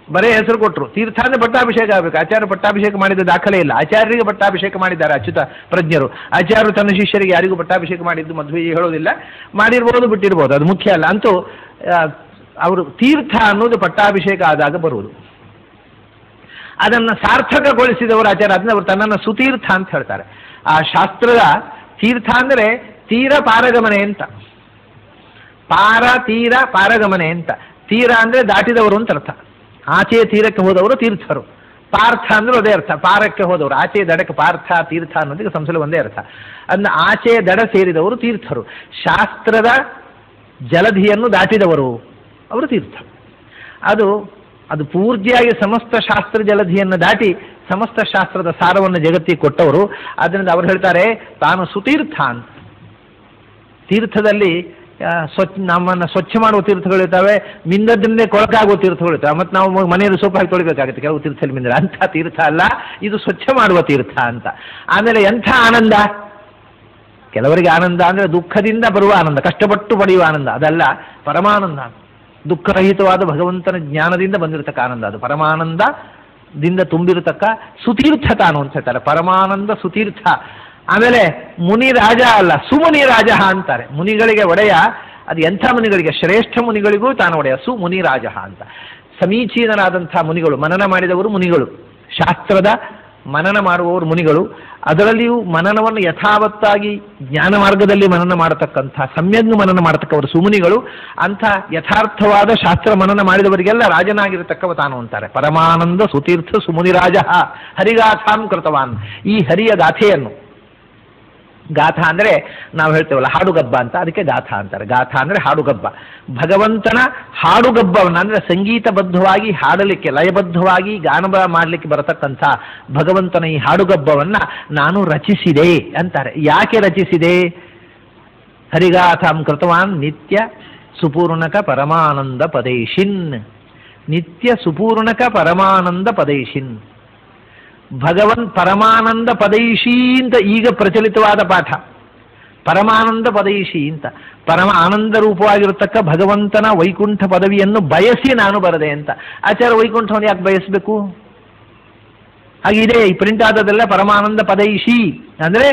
ಬರೇ ಹೆಸರು ಕೊಟ್ಟರು. ತೀರ್ಥ ಅಂದರೆ ಪಟ್ಟಾಭಿಷೇಕ ಆಗಬೇಕು. ಆಚಾರ್ಯ ಪಟ್ಟಾಭಿಷೇಕ ಮಾಡಿದ ದಾಖಲೆ ಇಲ್ಲ. ಆಚಾರ್ಯರಿಗೆ ಪಟ್ಟಾಭಿಷೇಕ ಮಾಡಿದ್ದಾರೆ ಅಚ್ಯುತ ಪ್ರಜ್ಞರು. ಆಚಾರ್ಯರು ತನ್ನ ಶಿಷ್ಯರಿಗೆ ಯಾರಿಗೂ ಪಟ್ಟಾಭಿಷೇಕ ಮಾಡಿದ್ದು ಮಧ್ವೆ ಹೇಳೋದಿಲ್ಲ, ಮಾಡಿರ್ಬೋದು ಬಿಟ್ಟಿರ್ಬೋದು, ಅದು ಮುಖ್ಯ ಅಲ್ಲ. ಅಂತೂ ಅವರು ತೀರ್ಥ ಅನ್ನೋದು ಪಟ್ಟಾಭಿಷೇಕ ಆದಾಗ ಬರುವುದು. ಅದನ್ನು ಸಾರ್ಥಕಗೊಳಿಸಿದವರು ಆಚಾರ್ಯ, ಅದನ್ನ ಅವರು ತನ್ನನ್ನು ಸುತೀರ್ಥ ಅಂತ ಹೇಳ್ತಾರೆ. ಆ ಶಾಸ್ತ್ರದ ತೀರ್ಥ ಅಂದರೆ ತೀರ ಪಾರಗಮನೆ ಅಂತ, ಪಾರ ತೀರ ಪಾರಗಮನೆ ಅಂತ. ತೀರ ಅಂದರೆ ದಾಟಿದವರು ಅಂತ ಅರ್ಥ, ಆಚೆಯ ತೀರಕ್ಕೆ ಹೋದವರು ತೀರ್ಥರು. ಪಾರ್ಥ ಅಂದ್ರೆ ಅದೇ ಅರ್ಥ, ಪಾರಕ್ಕೆ ಹೋದವರು. ಆಚೆಯ ದಡಕ್ಕೆ ಪಾರ್ಥ ತೀರ್ಥ ಅನ್ನೋದಕ್ಕೆ ಸಂಸಲ ಒಂದೇ ಅರ್ಥ. ಅದನ್ನ ಆಚೆಯ ದಡ ಸೇರಿದವರು ತೀರ್ಥರು. ಶಾಸ್ತ್ರದ ಜಲಧಿಯನ್ನು ದಾಟಿದವರು ಅವರು ತೀರ್ಥ. ಅದು ಪೂರ್ತಿಯಾಗಿ ಸಮಸ್ತ ಶಾಸ್ತ್ರ ಜಲಧಿಯನ್ನು ದಾಟಿ ಸಮಸ್ತ ಶಾಸ್ತ್ರದ ಸಾರವನ್ನು ಜಗತ್ತಿಗೆ ಕೊಟ್ಟವರು. ಅದರಿಂದ ಅವರು ಹೇಳ್ತಾರೆ ತಾನು ಸುತೀರ್ಥ ಅಂತ. ತೀರ್ಥದಲ್ಲಿ ನಮ್ಮನ್ನು ಸ್ವಚ್ಛ ಮಾಡುವ ತೀರ್ಥಗಳಿರ್ತವೆ, ಮಿಂದದ್ರಿಂದೇ ಕೊಳಕಾಗುವ ತೀರ್ಥಗಳಿರ್ತವೆ. ಮತ್ತು ನಾವು ಮನೆಯಲ್ಲಿ ಸೋಪ್ ಹಾಕಿ ತೊಳಿಬೇಕಾಗುತ್ತೆ ಕೆಲವು ತೀರ್ಥದಲ್ಲಿ ಮಿಂದ್ರೆ, ಅಂಥ ತೀರ್ಥ ಅಲ್ಲ ಇದು, ಸ್ವಚ್ಛ ಮಾಡುವ ತೀರ್ಥ ಅಂತ. ಆಮೇಲೆ ಎಂಥ ಆನಂದ, ಕೆಲವರಿಗೆ ಆನಂದ ಅಂದರೆ ದುಃಖದಿಂದ ಬರುವ ಆನಂದ, ಕಷ್ಟಪಟ್ಟು ಪಡೆಯುವ ಆನಂದ, ಅದಲ್ಲ ಪರಮಾನಂದ. ದುಃಖರಹಿತವಾದ ಭಗವಂತನ ಜ್ಞಾನದಿಂದ ಬಂದಿರತಕ್ಕ ಆನಂದ, ಅದು ಪರಮಾನಂದದಿಂದ ತುಂಬಿರತಕ್ಕ ಸುತೀರ್ಥ ತಾನು ಅಂತ ಹೇಳ್ತಾರೆ, ಪರಮಾನಂದ ಸುತೀರ್ಥ. ಆಮೇಲೆ ಮುನಿ ರಾಜ ಅಲ್ಲ, ಸುಮುನಿ ರಾಜ ಅಂತಾರೆ. ಮುನಿಗಳಿಗೆ ಒಡೆಯ, ಅದು ಎಂಥ ಮುನಿಗಳಿಗೆ, ಶ್ರೇಷ್ಠ ಮುನಿಗಳಿಗೂ ತಾನು ಒಡೆಯ, ಸುಮುನಿ ರಾಜ ಅಂತ. ಸಮೀಚೀನರಾದಂಥ ಮುನಿಗಳು, ಮನನ ಮಾಡಿದವರು ಮುನಿಗಳು, ಶಾಸ್ತ್ರದ ಮನನ ಮಾಡುವವರು ಮುನಿಗಳು. ಅದರಲ್ಲಿಯೂ ಮನನವನ್ನು ಯಥಾವತ್ತಾಗಿ ಜ್ಞಾನ ಮಾರ್ಗದಲ್ಲಿ ಮನನ ಮಾಡತಕ್ಕಂಥ, ಸಮ್ಯಗ್ ಮನನ ಮಾಡತಕ್ಕವರು ಸುಮುನಿಗಳು. ಅಂಥ ಯಥಾರ್ಥವಾದ ಶಾಸ್ತ್ರ ಮನನ ಮಾಡಿದವರಿಗೆಲ್ಲ ರಾಜನಾಗಿರತಕ್ಕವ ತಾನು ಅಂತಾರೆ. ಪರಮಾನಂದ ಸುತೀರ್ಥ ಸುಮುನಿರಾಜ ಹರಿಗಾಥಾಂ ಕೃತವಾನ್. ಈ ಹರಿಯ ಗಾಥೆಯನ್ನು, ಗಾಥಾ ಅಂದರೆ ನಾವು ಹೇಳ್ತೇವಲ್ಲ ಹಾಡುಗಬ್ಬ ಅಂತ, ಅದಕ್ಕೆ ಗಾಥಾ ಅಂತಾರೆ. ಗಾಥಾ ಅಂದರೆ ಹಾಡುಗಬ್ಬ. ಭಗವಂತನ ಹಾಡುಗಬ್ಬವನ್ನು ಅಂದರೆ ಸಂಗೀತಬದ್ಧವಾಗಿ ಹಾಡಲಿಕ್ಕೆ, ಲಯಬದ್ಧವಾಗಿ ಗಾನ ಮಾಡಲಿಕ್ಕೆ ಬರತಕ್ಕಂಥ ಭಗವಂತನ ಈ ಹಾಡುಗಬ್ಬವನ್ನು ನಾನು ರಚಿಸಿದೆ ಅಂತಾರೆ. ಯಾಕೆ ರಚಿಸಿದೆ? ಹರಿಗಾಥಾಂ ಕೃತವಾನ್ ನಿತ್ಯ ಸುಪೂರ್ಣಕ ಪರಮಾನಂದ ಪದೇಶಿನ್. ನಿತ್ಯ ಸುಪೂರ್ಣಕ ಪರಮಾನಂದ ಪದೇಶಿನ್. ಭಗವನ್ ಪರಮಾನಂದ ಪದೈಷಿ ಅಂತ ಈಗ ಪ್ರಚಲಿತವಾದ ಪಾಠ. ಪರಮಾನಂದ ಪದೈಷಿ ಅಂತ, ಪರಮ ಆನಂದ ರೂಪವಾಗಿರತಕ್ಕ ಭಗವಂತನ ವೈಕುಂಠ ಪದವಿಯನ್ನು ಬಯಸಿ ನಾನು ಬರದೆ ಅಂತ. ಆಚಾರ್ಯ ವೈಕುಂಠವನ್ನು ಯಾಕೆ ಬಯಸಬೇಕು? ಹಾಗಿದೆ ಈ ಪ್ರಿಂಟ್ ಆದದೆಲ್ಲ ಪರಮಾನಂದ ಪದೈಷಿ ಅಂದರೆ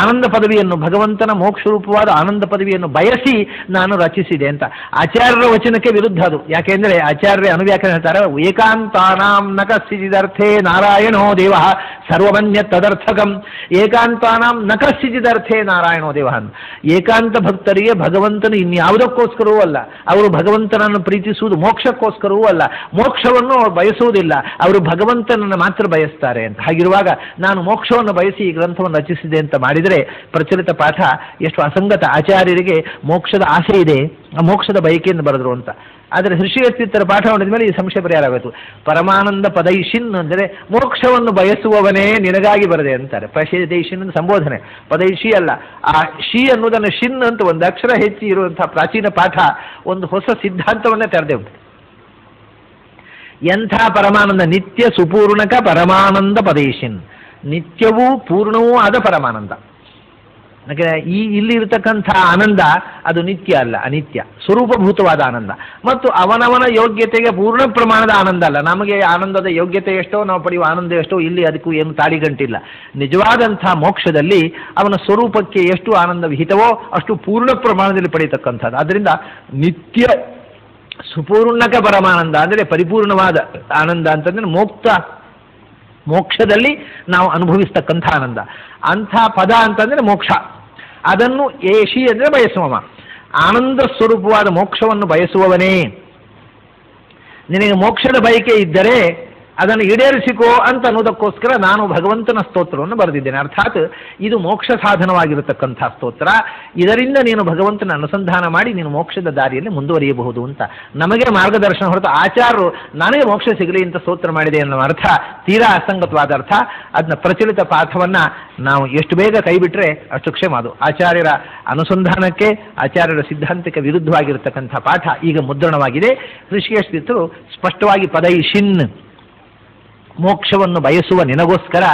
ಆನಂದ ಪದವಿಯನ್ನು, ಭಗವಂತನ ಮೋಕ್ಷ ರೂಪವಾದ ಆನಂದ ಪದವಿಯನ್ನು ಬಯಸಿ ನಾನು ರಚಿಸಿದೆ ಅಂತ. ಆಚಾರ್ಯರ ವಚನಕ್ಕೆ ವಿರುದ್ಧ ಅದು. ಯಾಕೆಂದರೆ ಆಚಾರ್ಯ ಅನುವ್ಯಾಖ್ಯಾನ ಹೇಳ್ತಾರೆ, ಏಕಾಂತಾನಾಂ ನ ಕಸ್ಸಿಚಿದರ್ಥೇ ನಾರಾಯಣೋ ದೇವ ಸರ್ವಮನ್ಯ ತದರ್ಥಕಂ. ಏಕಾಂತಾನಾಂ ನ ಕಸ್ಸಿಚಿದರ್ಥೇ ನಾರಾಯಣೋ ದೇವ. ಏಕಾಂತ ಭಕ್ತರಿಗೆ ಭಗವಂತನು ಇನ್ಯಾವುದಕ್ಕೋಸ್ಕರವೂ ಅಲ್ಲ. ಅವರು ಭಗವಂತನನ್ನು ಪ್ರೀತಿಸುವುದು ಮೋಕ್ಷಕ್ಕೋಸ್ಕರವೂ ಅಲ್ಲ. ಮೋಕ್ಷವನ್ನು ಅವರು ಬಯಸುವುದಿಲ್ಲ, ಅವರು ಭಗವಂತನನ್ನು ಮಾತ್ರ ಬಯಸ್ತಾರೆ ಅಂತ. ಹಾಗಿರುವಾಗ ನಾನು ಮೋಕ್ಷವನ್ನು ಬಯಸಿ ಈ ಗ್ರಂಥವನ್ನು ರಚಿಸಿದೆ ಅಂತ ಮಾಡಿದರೆ ಪ್ರಚಲಿತ ಪಾಠ ಎಷ್ಟು ಅಸಂಗತ. ಆಚಾರ್ಯರಿಗೆ ಮೋಕ್ಷದ ಆಸೆ ಇದೆ, ಆ ಮೋಕ್ಷದ ಬಯಕೆಯನ್ನು ಬರೆದ್ರು ಅಂತ. ಆದರೆ ಋಷಿಯಸ್ತಿತ್ತರ ಪಾಠ ಮಾಡಿದ ಮೇಲೆ ಈ ಸಂಶಯ ಪರಿಹಾರ ಆಯಿತು. ಪರಮಾನಂದ ಪದೈಶಿನ್ ಅಂದರೆ ಮೋಕ್ಷವನ್ನು ಬಯಸುವವನೇ ನಿನಗಾಗಿ ಬರದೆ ಅಂತಾರೆ. ಪಶೇದೈಶಿನ್ ಸಂಬೋಧನೆ, ಪದೈಶಿ ಅಲ್ಲ. ಆ ಶಿ ಅನ್ನೋದನ್ನು ಶಿನ್ ಅಂತ ಒಂದು ಅಕ್ಷರ ಹೆಚ್ಚಿ ಇರುವಂತಹ ಪ್ರಾಚೀನ ಪಾಠ ಒಂದು ಹೊಸ ಸಿದ್ಧಾಂತವನ್ನೇ ತೆರೆದೇ ಉಂಟು. ಎಂಥ ಪರಮಾನಂದ? ನಿತ್ಯ ಸುಪೂರ್ಣಕ ಪರಮಾನಂದ ಪದೇಶಿನ್. ನಿತ್ಯವೂ ಪೂರ್ಣವೂ ಆದ ಪರಮಾನಂದ. ಯಾಕೆಂದರೆ ಇಲ್ಲಿ ಇರತಕ್ಕಂಥ ಆನಂದ ಅದು ನಿತ್ಯ ಅಲ್ಲ, ಅನಿತ್ಯ, ಸ್ವರೂಪಭೂತವಾದ ಆನಂದ. ಮತ್ತು ಅವನವನ ಯೋಗ್ಯತೆಗೆ ಪೂರ್ಣ ಪ್ರಮಾಣದ ಆನಂದ ಅಲ್ಲ. ನಮಗೆ ಆನಂದದ ಯೋಗ್ಯತೆ ಎಷ್ಟೋ, ನಾವು ಪಡೆಯುವ ಆನಂದ ಎಷ್ಟೋ, ಇಲ್ಲಿ ಅದಕ್ಕೂ ಏನು ತಾಳಿಗಂಟಿಲ್ಲ. ನಿಜವಾದಂಥ ಮೋಕ್ಷದಲ್ಲಿ ಅವನ ಸ್ವರೂಪಕ್ಕೆ ಎಷ್ಟು ಆನಂದ ವಿಹಿತವೋ ಅಷ್ಟು ಪೂರ್ಣ ಪ್ರಮಾಣದಲ್ಲಿ ಪಡೆಯತಕ್ಕಂಥದ್ದು. ಆದ್ದರಿಂದ ನಿತ್ಯ ಸುಪೂರ್ಣಕ ಪರಮಾನಂದ ಅಂದರೆ ಪರಿಪೂರ್ಣವಾದ ಆನಂದ ಅಂತಂದರೆ ಮೋಕ್ಷದಲ್ಲಿ ನಾವು ಅನುಭವಿಸ್ತಕ್ಕಂಥ ಆನಂದ. ಅಂಥ ಪದ ಅಂತಂದರೆ ಮೋಕ್ಷ. ಅದನ್ನು ಏಷಿ ಅಂದರೆ ಬಯಸುವವ. ಆನಂದ ಸ್ವರೂಪವಾದ ಮೋಕ್ಷವನ್ನು ಬಯಸುವವನೇ ನಿನಗೆ ಮೋಕ್ಷದ ಬಯಕೆ ಇದ್ದರೆ ಅದನ್ನು ಈಡೇರಿಸಿಕೋ ಅಂತ ಅನ್ನೋದಕ್ಕೋಸ್ಕರ ನಾನು ಭಗವಂತನ ಸ್ತೋತ್ರವನ್ನು ಬರೆದಿದ್ದೇನೆ. ಅರ್ಥಾತ್ ಇದು ಮೋಕ್ಷ ಸಾಧನವಾಗಿರತಕ್ಕಂಥ ಸ್ತೋತ್ರ. ಇದರಿಂದ ನೀನು ಭಗವಂತನ ಅನುಸಂಧಾನ ಮಾಡಿ ನೀನು ಮೋಕ್ಷದ ದಾರಿಯಲ್ಲಿ ಮುಂದುವರಿಯಬಹುದು ಅಂತ ನಮಗೆ ಮಾರ್ಗದರ್ಶನ ಹೊರತು ಆಚಾರ್ಯರು ನನಗೆ ಮೋಕ್ಷ ಸಿಗಲಿ ಅಂತ ಸ್ತೋತ್ರ ಮಾಡಿದೆ ಅನ್ನೋ ಅರ್ಥ ತೀರಾ ಅಸಂಗತವಾದ ಅರ್ಥ. ಅದನ್ನ ಪ್ರಚಲಿತ ಪಾಠವನ್ನು ನಾವು ಎಷ್ಟು ಬೇಗ ಕೈಬಿಟ್ರೆ ಅಷ್ಟು ಕ್ಷೇಮ. ಅದು ಆಚಾರ್ಯರ ಅನುಸಂಧಾನಕ್ಕೆ ಆಚಾರ್ಯರ ಸಿದ್ಧಾಂತಕ್ಕೆ ವಿರುದ್ಧವಾಗಿರತಕ್ಕಂಥ ಪಾಠ ಈಗ ಮುದ್ರಣವಾಗಿದೆ. ಋಷಿಕೇಶ ತೀರ್ಥರು ಸ್ಪಷ್ಟವಾಗಿ ಪದೈಶಿನ್ ಮೋಕ್ಷವನ್ನು ಬಯಸುವ ನಿನಗೋಸ್ಕರ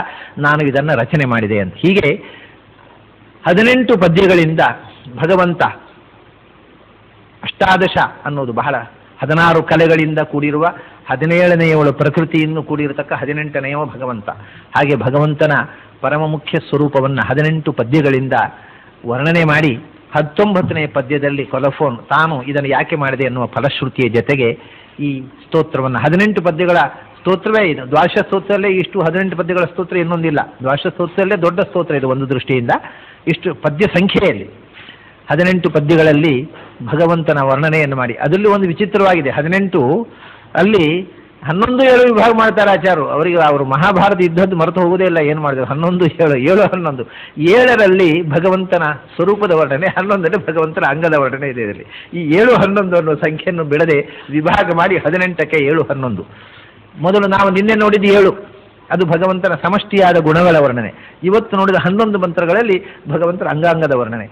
ನಾನು ಇದನ್ನು ರಚನೆ ಮಾಡಿದೆ ಅಂತ. ಹೀಗೆ 18 ಪದ್ಯಗಳಿಂದ ಭಗವಂತ ಅಷ್ಟಾದಶ ಅನ್ನೋದು ಬಹಳ 16 ಕಲೆಗಳಿಂದ ಕೂಡಿರುವ 17ನೆಯವಳು ಪ್ರಕೃತಿಯನ್ನು ಕೂಡಿರತಕ್ಕ 18ನೆಯವ ಭಗವಂತ. ಹಾಗೆ ಭಗವಂತನ ಪರಮ ಮುಖ್ಯ ಸ್ವರೂಪವನ್ನು 18 ಪದ್ಯಗಳಿಂದ ವರ್ಣನೆ ಮಾಡಿ 19ನೇ ಪದ್ಯದಲ್ಲಿ ಕೊಲಫೋನ್ ತಾನು ಇದನ್ನು ಯಾಕೆ ಮಾಡಿದೆ ಎನ್ನುವ ಫಲಶ್ರುತಿಯ ಜೊತೆಗೆ ಈ ಸ್ತೋತ್ರವನ್ನು 18 ಪದ್ಯಗಳ ಸ್ತೋತ್ರವೇ ಇದು. ದ್ವಾದಶ ಸ್ತೋತ್ರದಲ್ಲೇ ಇಷ್ಟು 18 ಪದ್ಯಗಳ ಸ್ತೋತ್ರ ಇನ್ನೊಂದಿಲ್ಲ. ದ್ವಾದಶ ಸ್ತೋತ್ರದಲ್ಲೇ ದೊಡ್ಡ ಸ್ತೋತ್ರ ಇದು ಒಂದು ದೃಷ್ಟಿಯಿಂದ. ಇಷ್ಟು ಪದ್ಯ ಸಂಖ್ಯೆಯಲ್ಲಿ 18 ಪದ್ಯಗಳಲ್ಲಿ ಭಗವಂತನ ವರ್ಣನೆಯನ್ನು ಮಾಡಿ ಅದರಲ್ಲಿ ಒಂದು ವಿಚಿತ್ರವಾಗಿದೆ. 18 ಅಲ್ಲಿ 11 7 ವಿಭಾಗ ಮಾಡ್ತಾರೆ ಆಚಾರ್ಯರು. ಅವರಿಗೆ ಅವರು ಮಹಾಭಾರತ ಯುದ್ಧದ್ದು ಮರೆತು ಹೋಗೋದೇ ಇಲ್ಲ. ಏನು ಮಾಡಿದ್ರು 11 7 7 11 7ರಲ್ಲಿ ಭಗವಂತನ ಸ್ವರೂಪದ ವರ್ಣನೆ, 11ರಲ್ಲಿ ಭಗವಂತನ ಅಂಗದ ವರ್ಣನೆ ಇದೆ. ಇದರಲ್ಲಿ ಈ 7 11 ಅನ್ನೋ ಸಂಖ್ಯೆಯನ್ನು ಬಿಡದೆ ವಿಭಾಗ ಮಾಡಿ 18ಕ್ಕೆ 7 11. ಮೊದಲು ನಾವು ನಿನ್ನೆ ನೋಡಿದ 7 ಅದು ಭಗವಂತನ ಸಮಷ್ಟಿಯಾದ ಗುಣಗಳ ವರ್ಣನೆ. ಇವತ್ತು ನೋಡಿದ 11 ಮಂತ್ರಗಳಲ್ಲಿ ಭಗವಂತನ ಅಂಗಾಂಗದ ವರ್ಣನೆ.